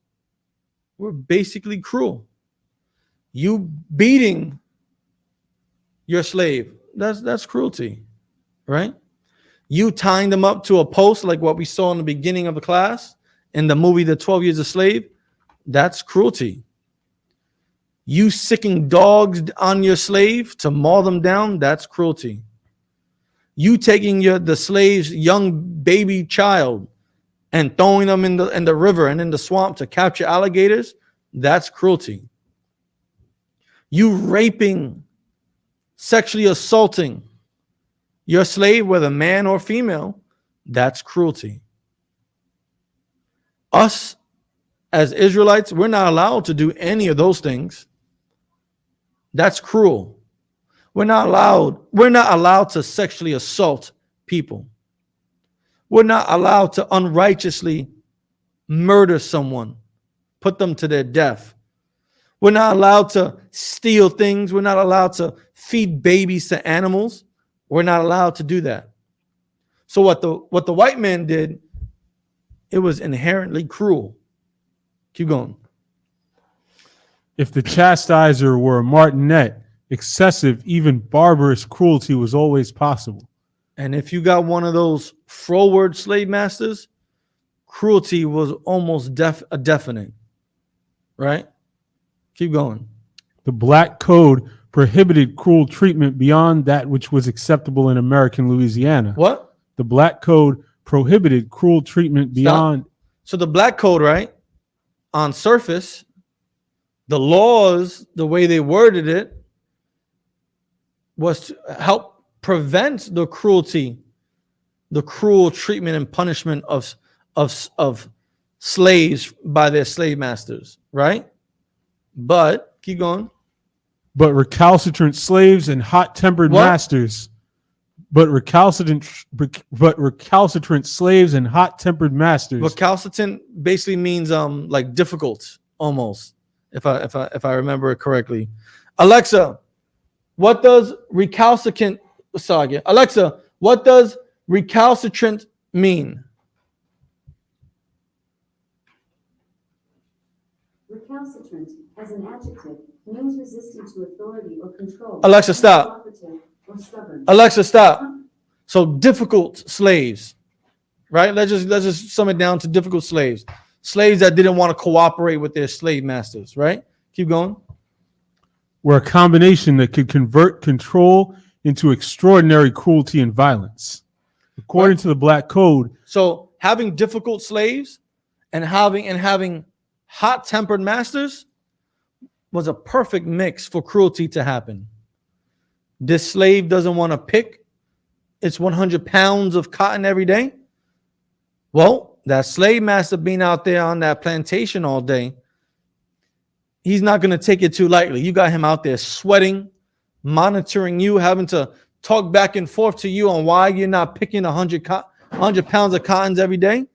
were basically cruel. You beating your slave, that's cruelty, right? You tying them up to a post like what we saw in the beginning of the class in the movie The 12 Years a Slave, that's cruelty. You sicking dogs on your slave to maul them down, that's cruelty. You taking the slave's young baby child and throwing them in the river and in the swamp to capture alligators, that's cruelty. You raping, sexually assaulting your slave, whether man or female, that's cruelty. Us as Israelites, we're not allowed to do any of those things. That's cruel. We're not allowed to sexually assault people. We're not allowed to unrighteously murder someone, put them to their death. We're not allowed to steal things. We're not allowed to feed babies to animals. We're not allowed to do that. So what the white man did, it was inherently cruel. Keep going. If the chastiser were a martinet, excessive, even barbarous cruelty was always possible. And if you got one of those froward slave masters, cruelty was almost definite, right? Keep going. The Black Code prohibited cruel treatment beyond that which was acceptable in American Louisiana. What? The Black Code prohibited cruel treatment beyond. So the Black Code, right? On surface, the laws, the way they worded it, was to help prevent the cruelty, the cruel treatment and punishment of slaves by their slave masters, right? But keep going. But recalcitrant slaves and hot-tempered masters. But recalcitrant slaves and hot-tempered masters. Recalcitrant basically means like difficult, almost, if I remember it correctly. Alexa, what does recalcitrant mean? Recalcitrant, as an adjective, means resistant to authority or control. Alexa, stop. Or stubborn. Alexa, stop. So difficult slaves, right? Let's just sum it down to difficult slaves. Slaves that didn't want to cooperate with their slave masters, right? Keep going. Were a combination that could convert control into extraordinary cruelty and violence. According to the Black Code. So having difficult slaves and having hot-tempered masters was a perfect mix for cruelty to happen. This slave doesn't want to pick its 100 pounds of cotton every day. Well, that slave master being out there on that plantation all day, he's not going to take it too lightly. You got him out there sweating, monitoring you, having to talk back and forth to you on why you're not picking 100 pounds of cottons every day.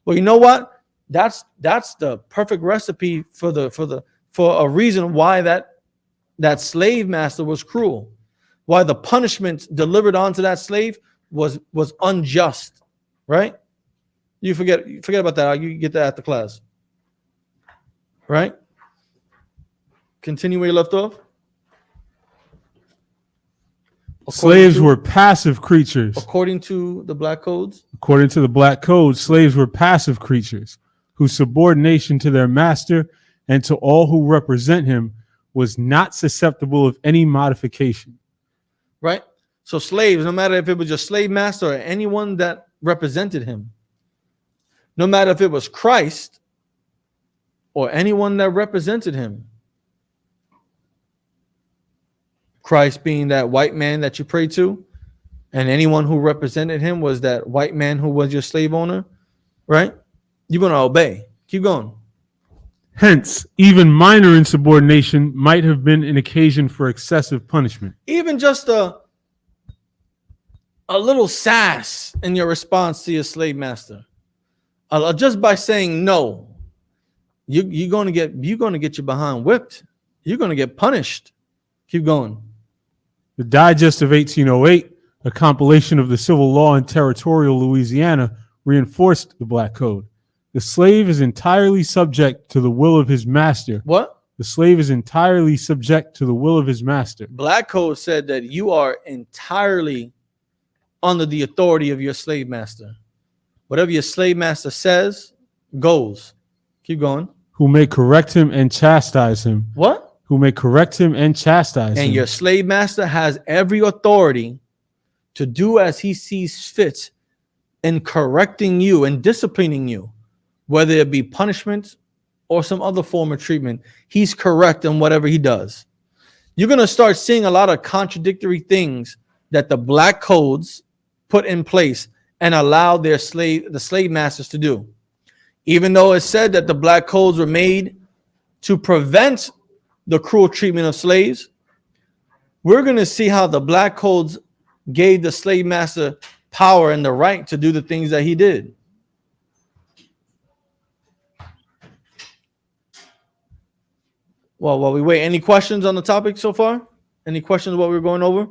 Well, you know what? That's the perfect recipe for a reason why that slave master was cruel, why the punishment delivered onto that slave was unjust, right? You forget about that. You get that at the class, right? Continue where you left off. Slaves were passive creatures. According to the Black Codes? According to the Black Code, slaves were passive creatures whose subordination to their master and to all who represent him was not susceptible of any modification. Right? So slaves, no matter if it was your slave master or anyone that represented him, no matter if it was Christ or anyone that represented him, Christ being that white man that you pray to, and anyone who represented him was that white man who was your slave owner, right? You're going to obey. Keep going. Hence, even minor insubordination might have been an occasion for excessive punishment. Even just a little sass in your response to your slave master, just by saying no, you're going to get your behind whipped. You're going to get punished. Keep going. The Digest of 1808, a compilation of the civil law in territorial Louisiana, reinforced the Black Code. The slave is entirely subject to the will of his master. What? The slave is entirely subject to the will of his master. Black Code said that you are entirely under the authority of your slave master. Whatever your slave master says, goes. Keep going. Who may correct him and chastise him. What? Who may correct him and chastise him. And your slave master has every authority to do as he sees fit in correcting you and disciplining you, whether it be punishment or some other form of treatment. He's correct in whatever he does. You're going to start seeing a lot of contradictory things that the Black Codes put in place and allow the slave masters to do. Even though it said that the Black Codes were made to prevent the cruel treatment of slaves, we're going to see how the black codes gave the slave master power and the right to do the things that he did. Well, while we wait, any questions on the topic so far? Any questions what we're going over?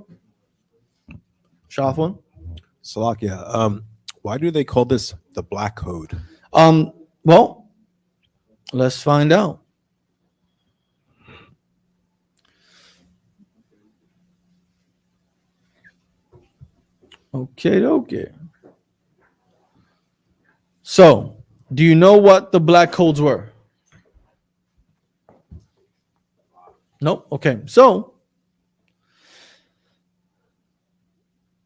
Shafwan? Salakia, why do they call this the Black Code? Well, let's find out. Okay. So, do you know what the black codes were? Nope. Okay. So,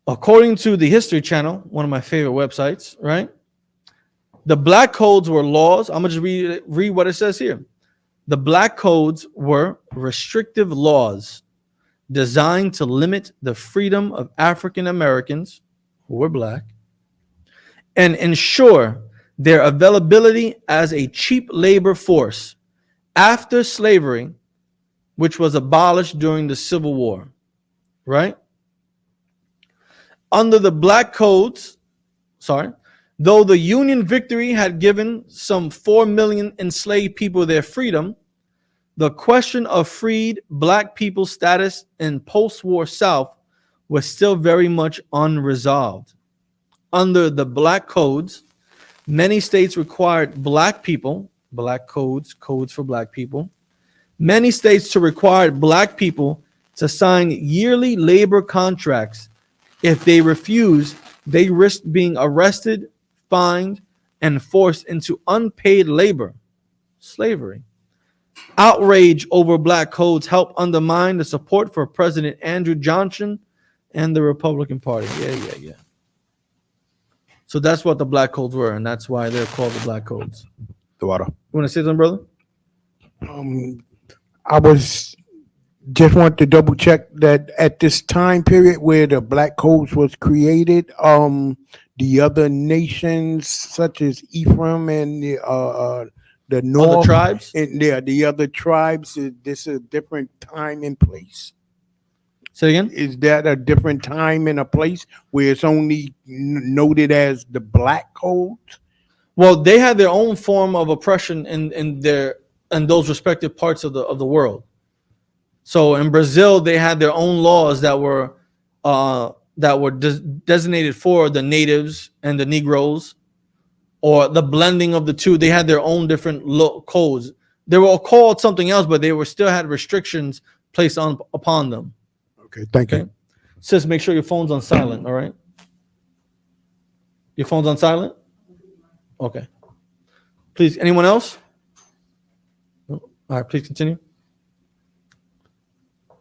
according to the History Channel, one of my favorite websites, right? The black codes were laws. I'm going to just read what it says here. The black codes were restrictive laws designed to limit the freedom of African Americans who were black and ensure their availability as a cheap labor force after slavery, which was abolished during the Civil War, right? Under the black codes, though the Union victory had given some 4 million enslaved people their freedom, the question of freed black people's status in post-war South was still very much unresolved. Under the black codes, many states required black people, black codes for black people, many states required black people to sign yearly labor contracts. If they refused, they risked being arrested, fined, and forced into unpaid labor, slavery. Outrage over black codes helped undermine the support for President Andrew Johnson and the Republican Party. Yeah. So that's what the black codes were, and that's why they're called the black codes. The water. You want to say something, brother? I was just want to double check that at this time period where the black codes was created, the other nations such as Ephraim and the North, Other tribes? and the other tribes, is this a different time and place? Say again? Is that a different time and a place where it's only noted as the black codes? Well, they had their own form of oppression in those respective parts of the world. So in Brazil, they had their own laws that were designated for the natives and the Negroes, or the blending of the two. They had their own different codes. They were all called something else, but they were still had restrictions placed upon them. Okay, thank you. Sis, make sure your phone's on silent, all right? Your phone's on silent? Okay. Please, anyone else? No? All right, please continue.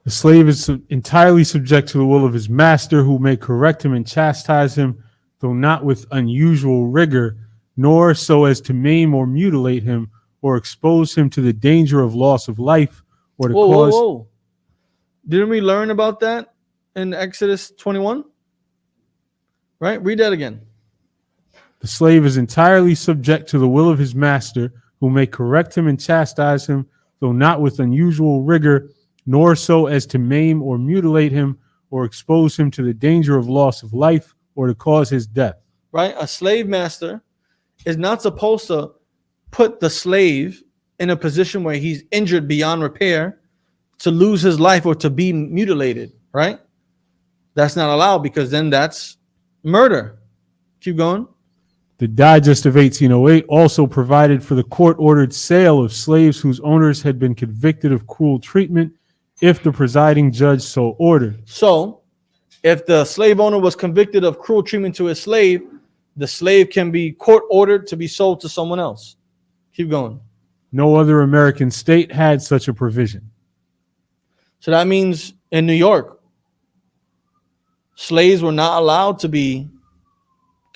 The slave is entirely subject to the will of his master, who may correct him and chastise him, though not with unusual rigor, nor so as to maim or mutilate him, or expose him to the danger of loss of life, or to cause... Whoa. Didn't we learn about that in Exodus 21? Right? Read that again. The slave is entirely subject to the will of his master, who may correct him and chastise him, though not with unusual rigor, nor so as to maim or mutilate him, or expose him to the danger of loss of life, or to cause his death. Right? A slave master is not supposed to put the slave in a position where he's injured beyond repair, to lose his life or to be mutilated, right? That's not allowed, because then that's murder. Keep going. The Digest of 1808 also provided for the court-ordered sale of slaves whose owners had been convicted of cruel treatment, if the presiding judge so ordered. So, if the slave owner was convicted of cruel treatment to his slave, the slave can be court-ordered to be sold to someone else. Keep going. No other American state had such a provision. So that means in New York, slaves were not allowed to be,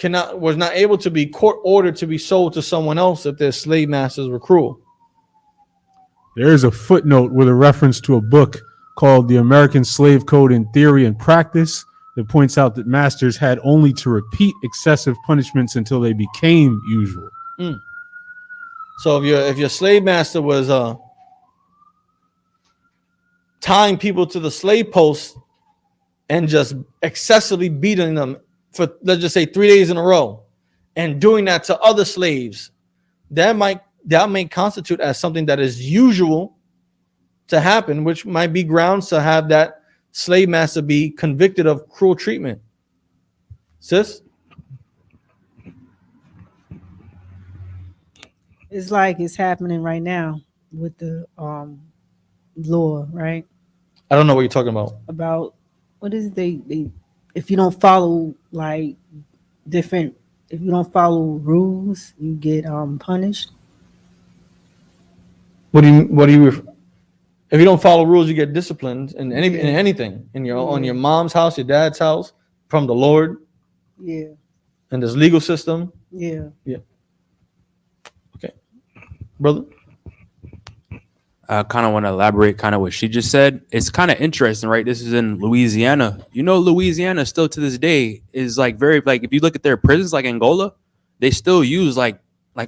was not able to be court-ordered to be sold to someone else if their slave masters were cruel. There is a footnote with a reference to a book called The American Slave Code in Theory and Practice that points out that masters had only to repeat excessive punishments until they became usual. So if your slave master was tying people to the slave post and just excessively beating them for, let's just say, 3 days in a row, and doing that to other slaves, that may constitute as something that is usual to happen, which might be grounds to have that slave master be convicted of cruel treatment. Sis? It's like it's happening right now with the law, right? I don't know what you're talking about. About what is it? They if you don't follow like different, if you don't follow rules, you get punished. What do you if you don't follow rules, you get disciplined in anything in your on your mom's house, your dad's house, from the Lord. Yeah. And this legal system. Yeah. Yeah. Okay. Brother? I kind of want to elaborate kind of what she just said. It's kind of interesting, right? This is in Louisiana. You know, Louisiana still to this day is like very, like, if you look at their prisons, like Angola, they still use like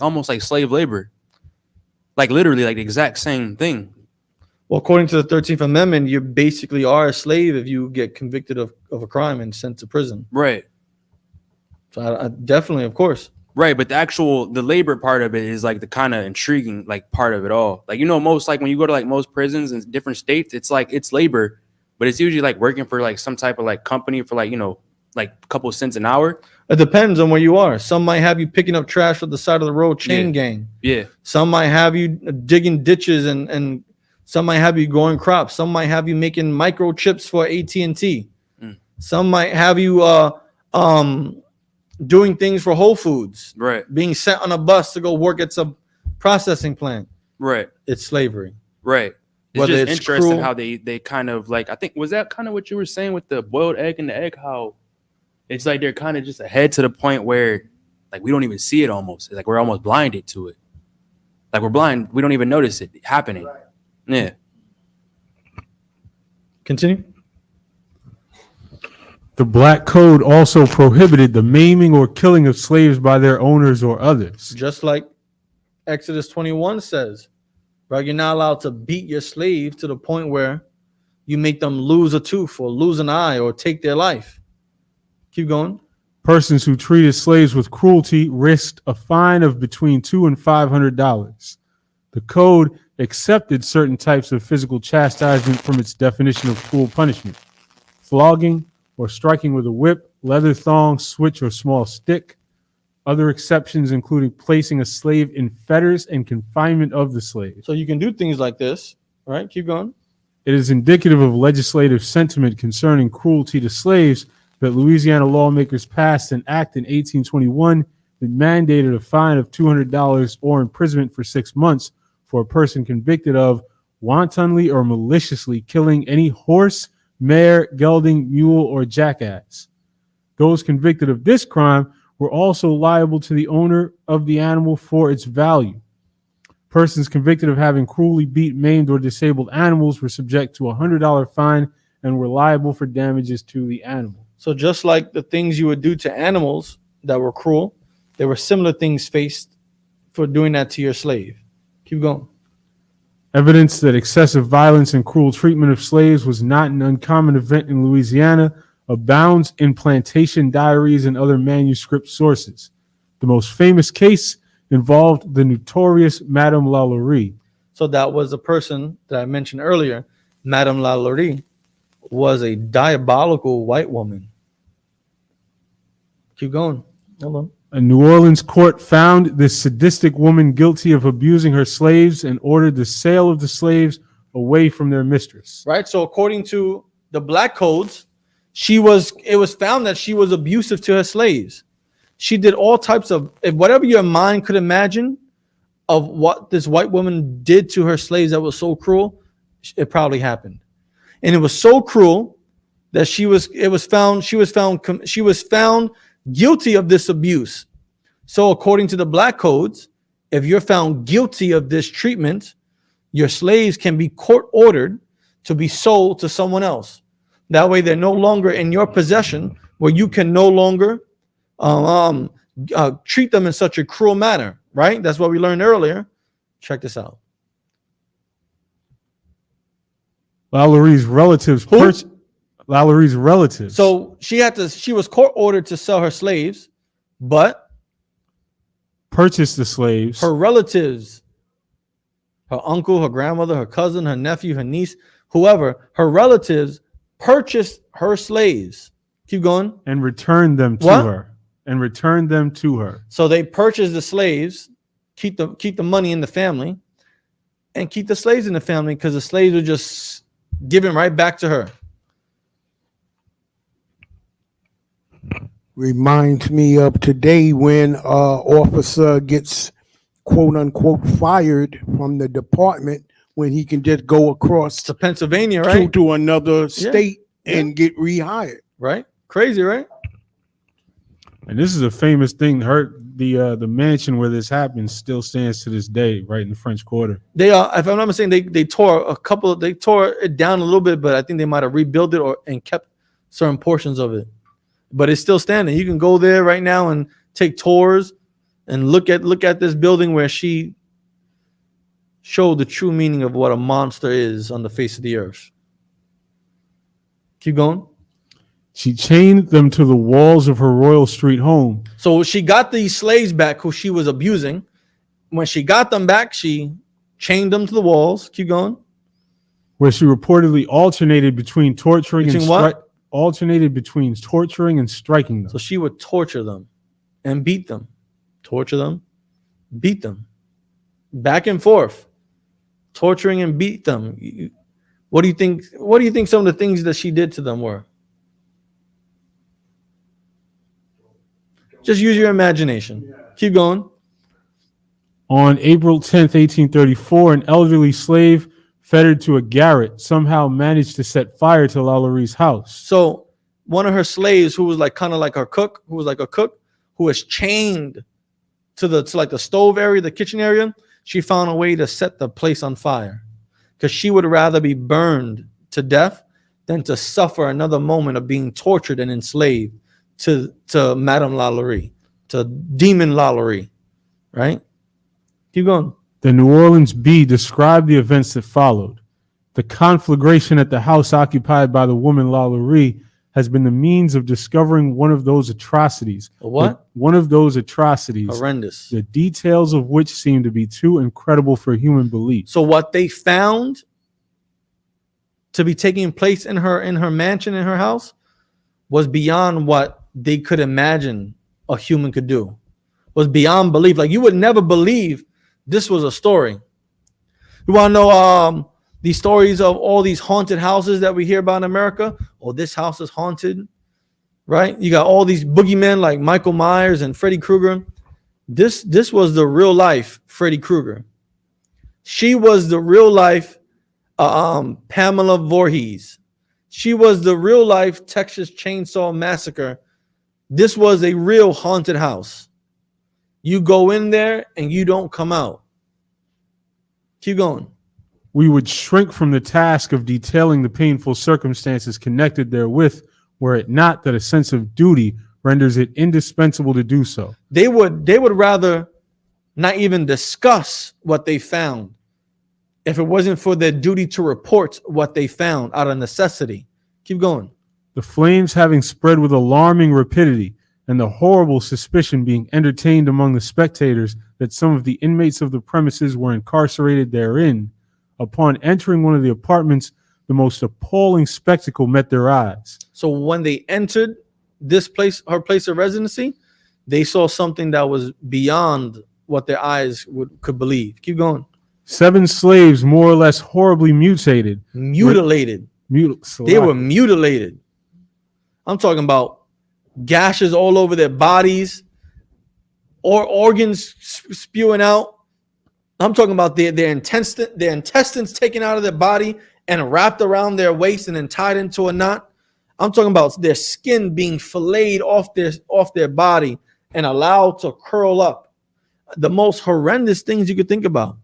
almost like slave labor. Like literally like the exact same thing. Well, according to the 13th Amendment, you basically are a slave if you get convicted of a crime and sent to prison. Right. So I definitely, of course. Right, but the labor part of it is like the kind of intriguing like part of it all. Like, you know, most like when you go to like most prisons in different states, it's like it's labor, but it's usually like working for like some type of like company for like, you know, like a couple of cents an hour. It depends on where you are. Some might have you picking up trash at the side of the road, chain gang. Yeah. Some might have you digging ditches and some might have you growing crops. Some might have you making microchips for AT&T. Some might have you doing things for Whole Foods. Right. Being sent on a bus to go work at some processing plant. Right. It's slavery. Right. It's Whether just it's interesting cruel, how they kind of like, I think, was that kind of what you were saying with the boiled egg and the egg? How it's like they're kind of just ahead to the point where like we don't even see it almost. It's like we're almost blinded to it. Like we're blind. We don't even notice it happening. Right. Yeah. Continue. The Black Code also prohibited the maiming or killing of slaves by their owners or others. Just like Exodus 21 says, right? You're not allowed to beat your slave to the point where you make them lose a tooth or lose an eye or take their life. Keep going. Persons who treated slaves with cruelty risked a fine of between $200 and $500. The code accepted certain types of physical chastisement from its definition of cruel punishment: flogging or striking with a whip, leather thong, switch, or small stick. Other exceptions including placing a slave in fetters and confinement of the slave. So you can do things like this, right? Keep going. It is indicative of legislative sentiment concerning cruelty to slaves that Louisiana lawmakers passed an act in 1821 that mandated a fine of $200 or imprisonment for 6 months for a person convicted of wantonly or maliciously killing any horse, mare, gelding, mule, or jackass. Those convicted of this crime were also liable to the owner of the animal for its value. Persons convicted of having cruelly beat, maimed, or disabled animals were subject to a $100 fine and were liable for damages to the animal. So just like the things you would do to animals that were cruel, there were similar things faced for doing that to your slave. Keep going. Evidence that excessive violence and cruel treatment of slaves was not an uncommon event in Louisiana abounds in plantation diaries and other manuscript sources. The most famous case involved the notorious Madame Lalaurie. So that was a person that I mentioned earlier. Madame Lalaurie was a diabolical white woman. Keep going. Hold on. A New Orleans court found this sadistic woman guilty of abusing her slaves and ordered the sale of the slaves away from their mistress. Right. So according to the Black codes, it was found that she was abusive to her slaves. She did all types of, whatever your mind could imagine of what this white woman did to her slaves that was so cruel, it probably happened. And it was so cruel that she was found guilty of this abuse. So according to the Black codes, if you're found guilty of this treatment, your slaves can be court ordered to be sold to someone else. That way they're no longer in your possession, where you can no longer treat them in such a cruel manner, right? That's what we learned earlier. Check this out. Lalaurie's relatives Lowry's relatives. So she was court ordered to sell her slaves, but purchased the slaves. her relatives, her uncle, her grandmother, her cousin, her nephew, her niece, whoever, her relatives purchased her slaves. Keep going. And returned them to her. And returned them to her. So they purchased the slaves, keep the money in the family, and keep the slaves in the family because the slaves were just given right back to her. Reminds me of today when officer gets quote unquote fired from the department when he can just go across to Pennsylvania, right? To another state and get rehired. Right? Crazy, right? And this is a famous thing. The mansion where this happened still stands to this day, right in the French Quarter. They if I'm not mistaken, they tore it down a little bit, but I think they might have rebuilt it and kept certain portions of it. But it's still standing. You can go there right now and take tours and look at this building where she showed the true meaning of what a monster is on the face of the earth. Keep going. She chained them to the walls of her Royal Street home. So she got these slaves back who she was abusing. When she got them back, she chained them to the walls. Keep going. Where she reportedly alternated between torturing and striking them. So she would torture them and beat them. Torture them, beat them. Back and forth. Torturing and beat them. What do you think some of the things that she did to them were? Just use your imagination. Keep going. On April 10th, 1834, an elderly slave fettered to a garret somehow managed to set fire to Lowry's house. So one of her slaves, who was kind of like a cook, who was chained to the stove area, the kitchen area, she found a way to set the place on fire because she would rather be burned to death than to suffer another moment of being tortured and enslaved to Madame Lalaurie, to Demon Lalaurie, right? Keep going. The New Orleans Bee described the events that followed. The conflagration at the house occupied by the woman Lalaurie has been the means of discovering one of those atrocities. What? One of those atrocities. Horrendous. The details of which seem to be too incredible for human belief. So what they found to be taking place in her mansion, in her house, was beyond what they could imagine a human could do. Was beyond belief. Like, you would never believe this was a story. You want to know these stories of all these haunted houses that we hear about in America? Oh, this house is haunted, right? You got all these boogeymen like Michael Myers and Freddy Krueger. This was the real life Freddy Krueger. She was the real life Pamela Voorhees. She was the real life Texas Chainsaw Massacre. This was a real haunted house. You go in there and you don't come out. Keep going. We would shrink from the task of detailing the painful circumstances connected therewith, were it not that a sense of duty renders it indispensable to do so. They would rather not even discuss what they found if it wasn't for their duty to report what they found out of necessity. Keep going. The flames having spread with alarming rapidity, and the horrible suspicion being entertained among the spectators that some of the inmates of the premises were incarcerated therein, upon entering one of the apartments, the most appalling spectacle met their eyes. So when they entered this place, her place of residency, they saw something that was beyond what their eyes could believe. Keep going. 7 slaves, more or less horribly mutilated. They were mutilated. I'm talking about gashes all over their bodies, or organs spewing out. I'm talking about their intestines taken out of their body and wrapped around their waist and then tied into a knot. I'm talking about their skin being filleted off their body and allowed to curl up. The most horrendous things you could think about.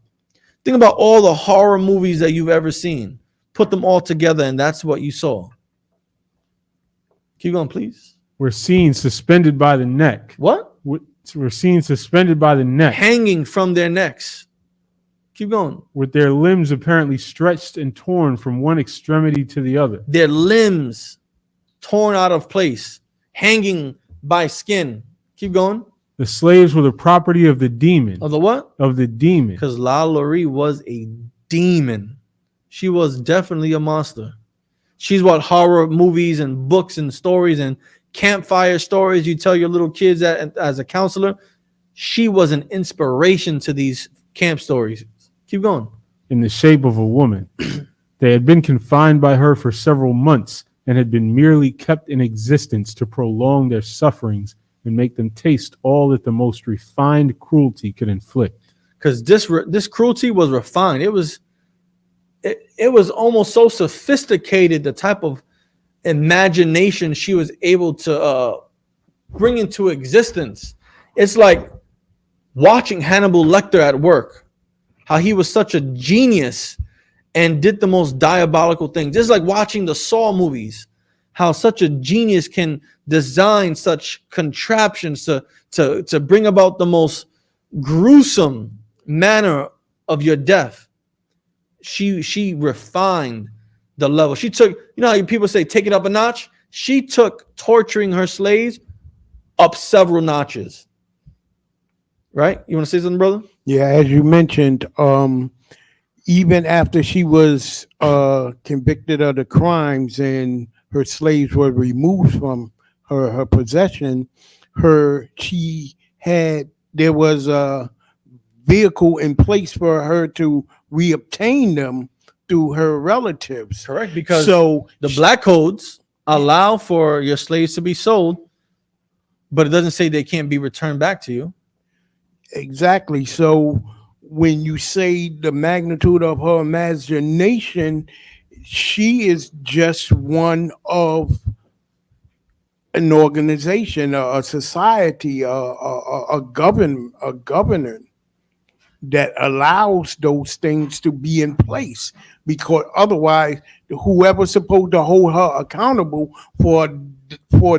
Think about all the horror movies that you've ever seen. Put them all together, and that's what you saw. Keep going, please. We're seen suspended by the neck. What? We're seen suspended by the neck. Hanging from their necks. Keep going. With their limbs apparently stretched and torn from one extremity to the other. Their limbs torn out of place, hanging by skin. Keep going. The slaves were the property of the demon. Of the what? Of the demon. Because La Laurie was a demon. She was definitely a monster. She's what horror movies and books and stories and campfire stories you tell your little kids as a counselor. She was an inspiration to these camp stories. Keep going. In the shape of a woman. They had been confined by her for several months and had been merely kept in existence to prolong their sufferings and make them taste all that the most refined cruelty could inflict. Because this cruelty was refined. It was almost so sophisticated, the type of imagination she was able to bring into existence. It's like watching Hannibal Lecter at work, how he was such a genius and did the most diabolical things. It's like watching the Saw movies, how such a genius can design such contraptions to bring about the most gruesome manner of your death. She refined the level. She took, you know how people say take it up a notch? She took torturing her slaves up several notches. Right? You want to say something, brother? Yeah, as you mentioned, even after she was convicted of the crimes and her slaves were removed from her possession, there was a vehicle in place for her to reobtain them through her relatives. Correct, because so the black codes allow for your slaves to be sold, but it doesn't say they can't be returned back to you. Exactly. So when you say the magnitude of her imagination, she is just one of an organization, a society, a governor that allows those things to be in place, because otherwise whoever's supposed to hold her accountable for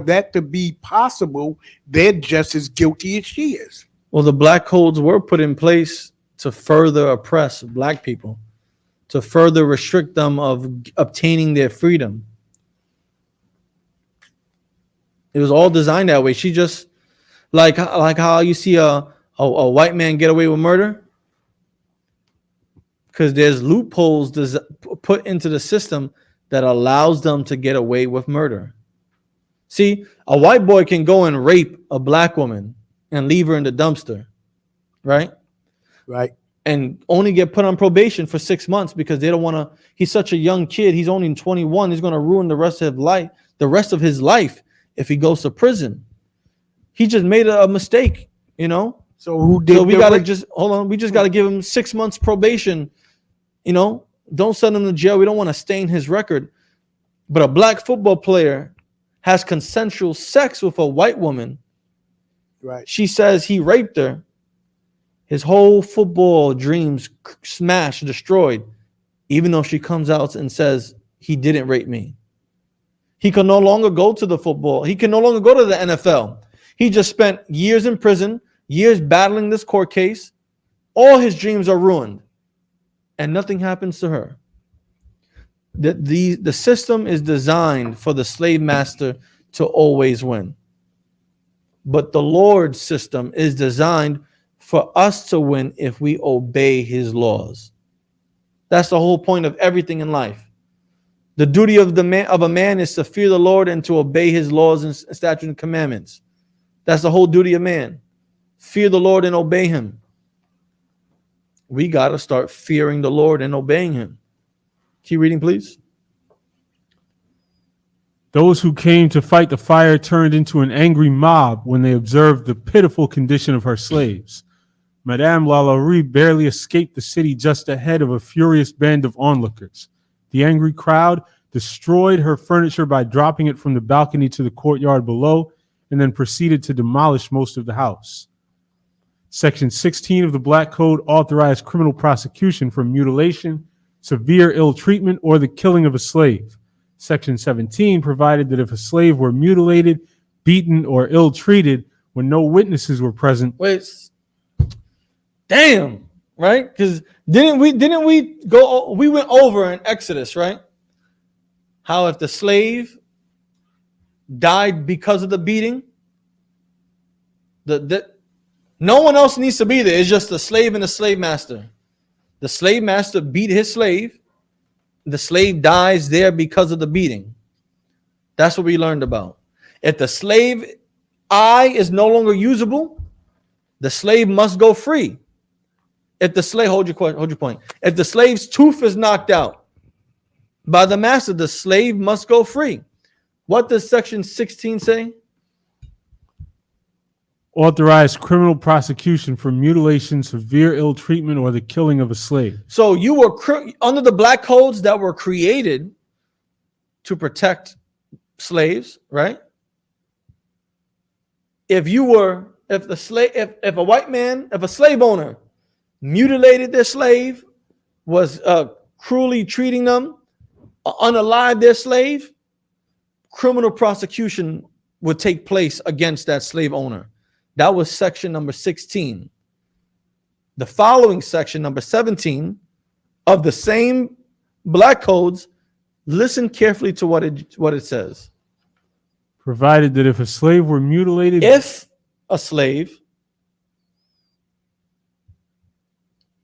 that to be possible, they're just as guilty as she is. Well, the black codes were put in place to further oppress black people, to further restrict them of obtaining their freedom. It was all designed that way. She just like how you see a white man get away with murder, because there's loopholes put into the system that allows them to get away with murder. See, a white boy can go and rape a black woman and leave her in the dumpster, right? Right. And only get put on probation for 6 months because they don't want to. He's such a young kid. He's only 21. He's going to ruin the rest of his life if he goes to prison. He just made a mistake, you know. So who did? So we gotta just hold on. We just gotta give him 6 months probation. You know, don't send him to jail. We don't want to stain his record. But a black football player has consensual sex with a white woman. Right. She says he raped her. His whole football dreams smashed, destroyed, even though she comes out and says he didn't rape me. He can no longer go to the football. He can no longer go to the NFL. He just spent years in prison, years battling this court case. All his dreams are ruined, and nothing happens to her. The system is designed for the slave master to always win. But the Lord's system is designed for us to win if we obey his laws. That's the whole point of everything in life. The duty of a man is to fear the Lord and to obey his laws and statutes and commandments. That's the whole duty of man. Fear the Lord and obey him. We got to start fearing the Lord and obeying him. Keep reading, please. Those who came to fight the fire turned into an angry mob when they observed the pitiful condition of her slaves. Madame Lalaurie barely escaped the city just ahead of a furious band of onlookers. The angry crowd destroyed her furniture by dropping it from the balcony to the courtyard below, and then proceeded to demolish most of the house. Section 16 of the Black Code authorized criminal prosecution for mutilation, severe ill treatment, or the killing of a slave. Section 17 provided that if a slave were mutilated, beaten, or ill-treated when no witnesses were present. Wait, damn, right? Because didn't we went over in Exodus, right? How if the slave died because of the beating, no one else needs to be there. It's just the slave and the slave master. The slave master beat his slave. The slave dies there because of the beating. That's what we learned about. If the slave eye is no longer usable, the slave must go free. If the slave, hold your point. If the slave's tooth is knocked out by the master, the slave must go free. What does section 16 say? Authorized criminal prosecution for mutilation, severe ill treatment, or the killing of a slave. So you were under the black codes that were created to protect slaves, right? If a slave owner mutilated their slave, was cruelly treating them, unalive their slave, criminal prosecution would take place against that slave owner. That was section number 16. The following section, number 17, of the same black codes, listen carefully to what it says. Provided that if a slave were mutilated,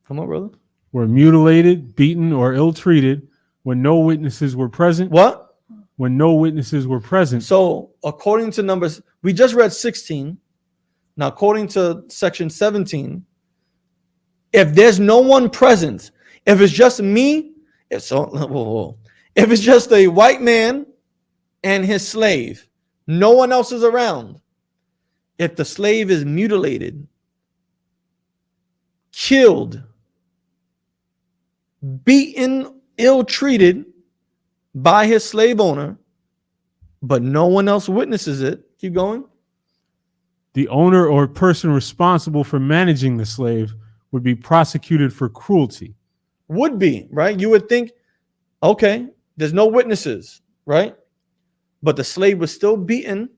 come on, brother, were mutilated, beaten, or ill-treated when no witnesses were present. What? When no witnesses were present. So according to numbers, we just read 16. Now, according to section 17, if there's no one present, if it's just me, if it's just a white man and his slave, no one else is around. If the slave is mutilated, killed, beaten, ill-treated by his slave owner, but no one else witnesses it, keep going. The owner or person responsible for managing the slave would be prosecuted for cruelty. Would be, right? You would think, okay, there's no witnesses, right? But the slave was still beaten.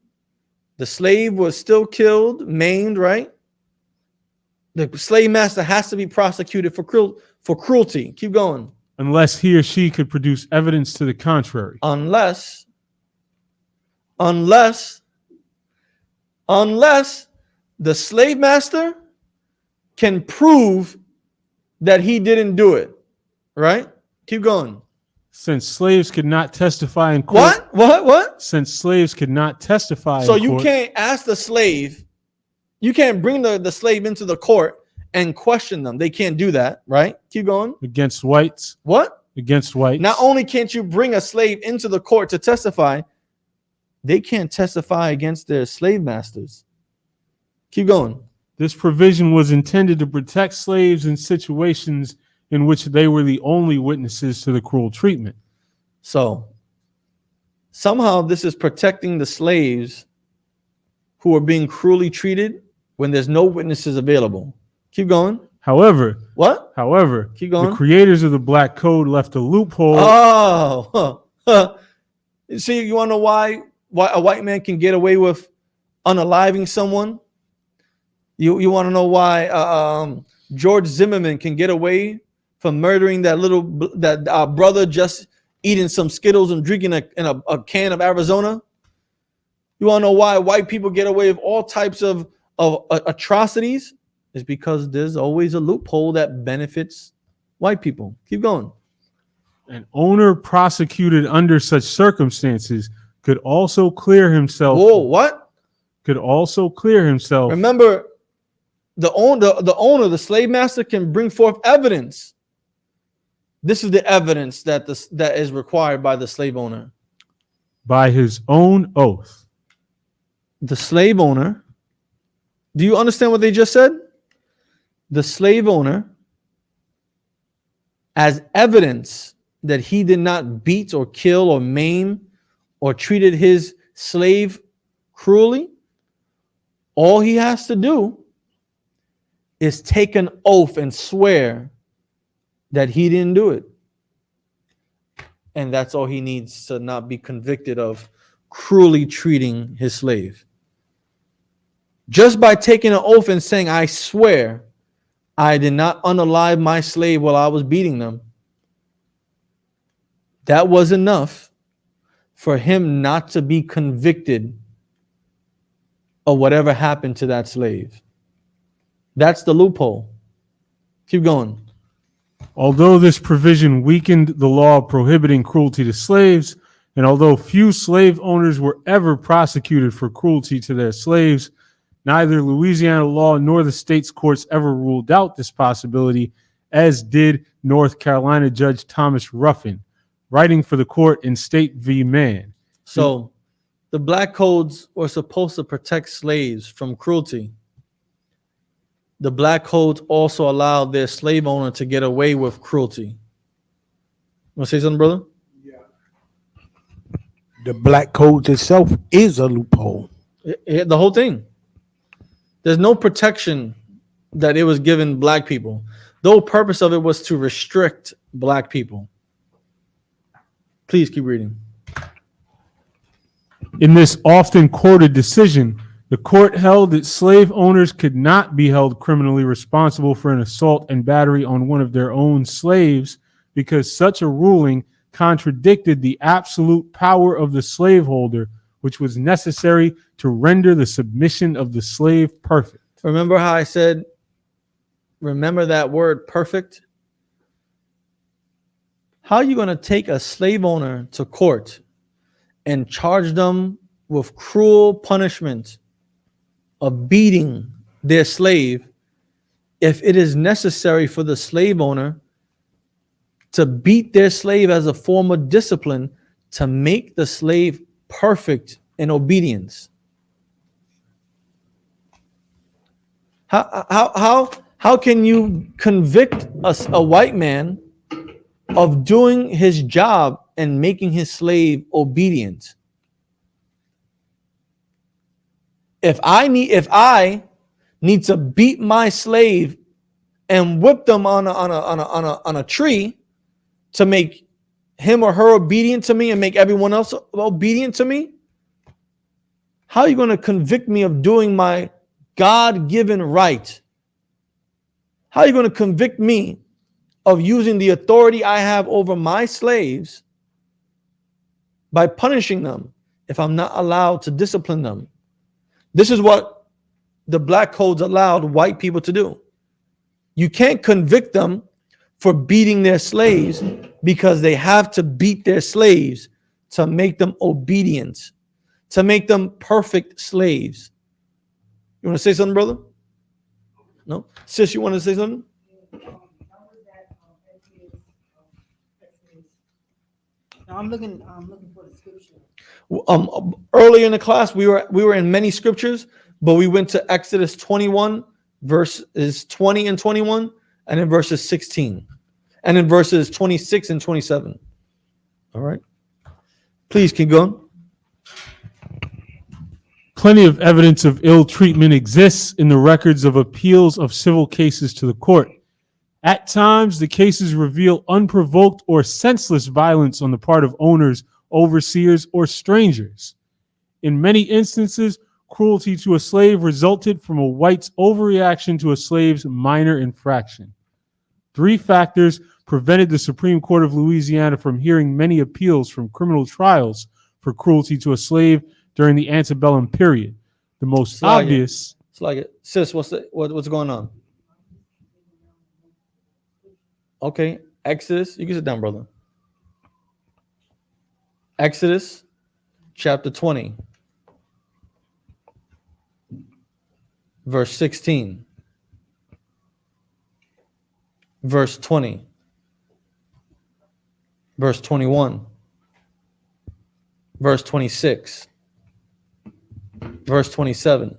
The slave was still killed, maimed, right? The slave master has to be prosecuted for cruelty. Keep going. Unless he or she could produce evidence to the contrary. Unless the slave master can prove that he didn't do it, right? Keep going. Since slaves could not testify in court. What? Since slaves could not testify so in court. So you can't ask the slave, you can't bring the slave into the court and question them. They can't do that, right? Keep going. Against whites. What? Against whites. Not only can't you bring a slave into the court to testify, they can't testify against their slave masters. Keep going. This provision was intended to protect slaves in situations in which they were the only witnesses to the cruel treatment. So somehow this is protecting the slaves who are being cruelly treated when there's no witnesses available. Keep going. However, keep going. The creators of the Black Code left a loophole. See, you want to know why a white man can get away with unaliving someone? You want to know why George Zimmerman can get away from murdering that brother just eating some Skittles and drinking a can of Arizona? You want to know why white people get away with all types of atrocities? It's because there's always a loophole that benefits white people. Keep going. An owner prosecuted under such circumstances could also clear himself. Whoa, what? Could also clear himself. Remember, the owner, the slave master, can bring forth evidence. This is the evidence that is required by the slave owner. By his own oath. The slave owner. Do you understand what they just said? The slave owner, as evidence that he did not beat or kill or maim or treated his slave cruelly, all he has to do is take an oath and swear that he didn't do it. And that's all he needs to not be convicted of cruelly treating his slave. Just by taking an oath and saying, I swear I did not unalive my slave while I was beating them, that was enough for him not to be convicted of whatever happened to that slave. That's the loophole. Keep going. Although this provision weakened the law prohibiting cruelty to slaves, and although few slave owners were ever prosecuted for cruelty to their slaves, neither Louisiana law nor the state's courts ever ruled out this possibility, as did North Carolina Judge Thomas Ruffin, writing for the court in State v. Mann. So the black codes were supposed to protect slaves from cruelty. The black codes also allowed their slave owner to get away with cruelty. Want to say something, brother? The black code itself is a loophole. The whole thing. There's no protection that it was given black people. The whole purpose of it was to restrict black people. Please keep reading. In this often quoted decision, the court held that slave owners could not be held criminally responsible for an assault and battery on one of their own slaves because such a ruling contradicted the absolute power of the slaveholder, which was necessary to render the submission of the slave perfect. Remember how I said, remember that word perfect? How are you going to take a slave owner to court and charge them with cruel punishment of beating their slave if it is necessary for the slave owner to beat their slave as a form of discipline to make the slave perfect in obedience? How can you convict a white man of doing his job and making his slave obedient? If I need to beat my slave and whip them on a tree to make him or her obedient to me and make everyone else obedient to me, how are you going to convict me of doing my God-given right? How are you going to convict me of using the authority I have over my slaves by punishing them if I'm not allowed to discipline them? This is what the black codes allowed white people to do. You can't convict them for beating their slaves because they have to beat their slaves to make them obedient, to make them perfect slaves. You want to say something, brother? No? Sis, you want to say something? I'm looking for the scripture. Earlier in the class, we were in many scriptures, but we went to Exodus 21, verses 20 and 21, and in verses 16, and in verses 26 and 27. All right. Please keep going. Plenty of evidence of ill treatment exists in the records of appeals of civil cases to the court. At times, the cases reveal unprovoked or senseless violence on the part of owners, overseers, or strangers. In many instances, cruelty to a slave resulted from a white's overreaction to a slave's minor infraction. 3 factors prevented the Supreme Court of Louisiana from hearing many appeals from criminal trials for cruelty to a slave during the antebellum period. The most obvious. It's like it. Sis, what's going on? Okay, Exodus. You can sit down, brother. Exodus chapter 20, verse 16, verse 20, verse 21, verse 26, verse 27.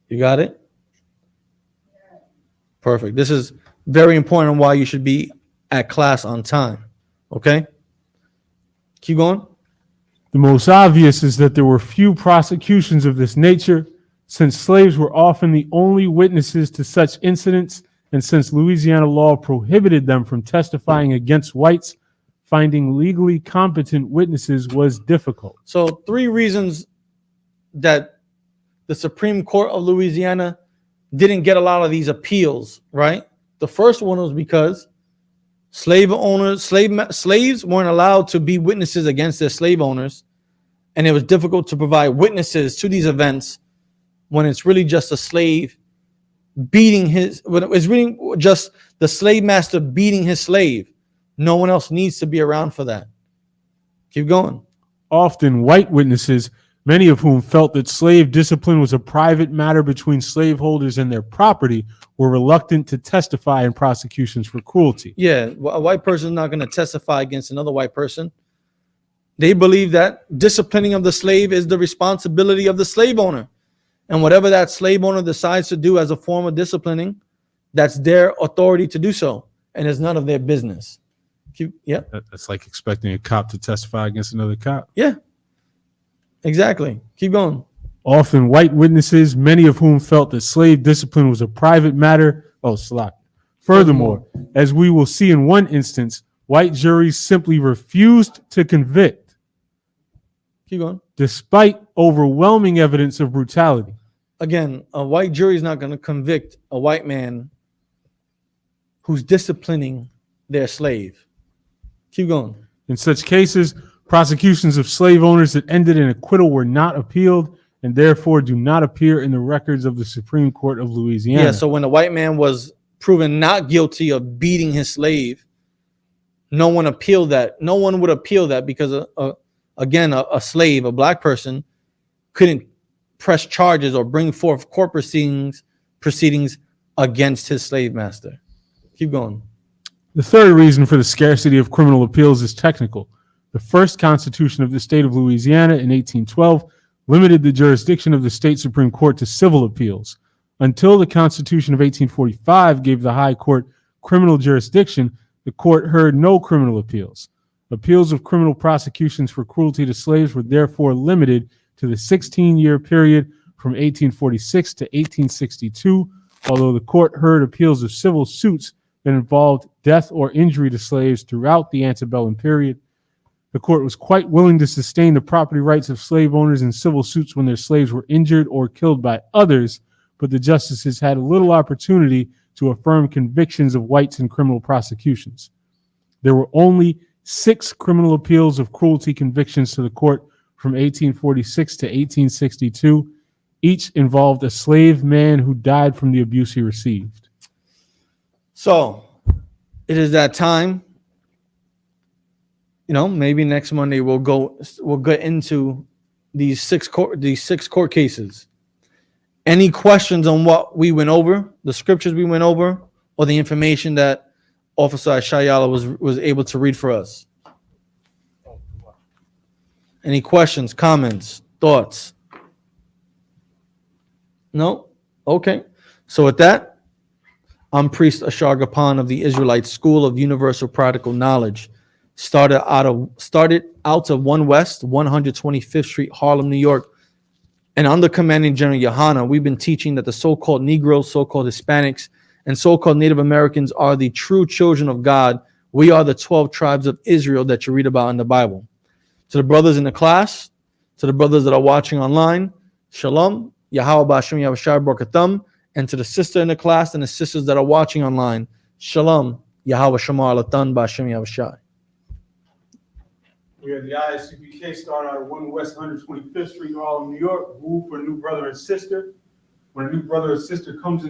You got it? Perfect. This is very important why you should be at class on time. Okay? Keep going. The most obvious is that there were few prosecutions of this nature, since slaves were often the only witnesses to such incidents, and since Louisiana law prohibited them from testifying against whites, finding legally competent witnesses was difficult. So 3 reasons that the Supreme Court of Louisiana didn't get a lot of these appeals, right? The first one was because Slaves weren't allowed to be witnesses against their slave owners, and it was difficult to provide witnesses to these events when it's really just a slave beating when it's really just the slave master beating his slave. No one else needs to be around for that. Keep going. Often white witnesses, many of whom felt that slave discipline was a private matter between slaveholders and their property, were reluctant to testify in prosecutions for cruelty. Yeah, a white person is not going to testify against another white person. They believe that disciplining of the slave is the responsibility of the slave owner. And whatever that slave owner decides to do as a form of disciplining, that's their authority to do so. And it's none of their business. Yeah. That's like expecting a cop to testify against another cop. Yeah, exactly. Keep going. Often white witnesses, many of whom felt that slave discipline was a private matter. Oh, slot. Furthermore, as we will see in one instance, white juries simply refused to convict. Keep going. Despite overwhelming evidence of brutality. Again, a white jury is not going to convict a white man who's disciplining their slave. Keep going. In such cases, prosecutions of slave owners that ended in acquittal were not appealed and therefore do not appear in the records of the Supreme Court of Louisiana. Yeah, so when the white man was proven not guilty of beating his slave, no one appealed that. No one would appeal that because, again, a slave, a black person, couldn't press charges or bring forth court proceedings against his slave master. Keep going. The third reason for the scarcity of criminal appeals is technical. The first Constitution of the state of Louisiana in 1812 limited the jurisdiction of the state Supreme Court to civil appeals. Until the Constitution of 1845 gave the High Court criminal jurisdiction, the court heard no criminal appeals. Appeals of criminal prosecutions for cruelty to slaves were therefore limited to the 16-year period from 1846 to 1862, although the court heard appeals of civil suits that involved death or injury to slaves throughout the antebellum period. The court was quite willing to sustain the property rights of slave owners in civil suits when their slaves were injured or killed by others, but the justices had little opportunity to affirm convictions of whites in criminal prosecutions. There were only 6 criminal appeals of cruelty convictions to the court from 1846 to 1862. Each involved a slave man who died from the abuse he received. So it is that time. Maybe next Monday we'll get into these six court cases. Any questions on what we went over, the scriptures we went over, or the information that Officer Shayala was able to read for us? Any questions, comments, thoughts? No? Okay. So with that, I'm Priest Ashar Gapan of the Israelite School of Universal Practical Knowledge. Started out of 1 West, 125th Street, Harlem, New York. And under Commanding General Yohana, we've been teaching that the so-called Negroes, so-called Hispanics, and so-called Native Americans are the true children of God. We are the 12 tribes of Israel that you read about in the Bible. To the brothers in the class, to the brothers that are watching online, Shalom, Yahweh B'Ashem Yahushua Baruch, and to the sister in the class and the sisters that are watching online, Shalom, Yahweh Shamar Latan B'Ashem Yahushua. We had the ISCPK start out at 1 West 125th Street, Harlem, New York. Rule for a new brother and sister. When a new brother or sister comes in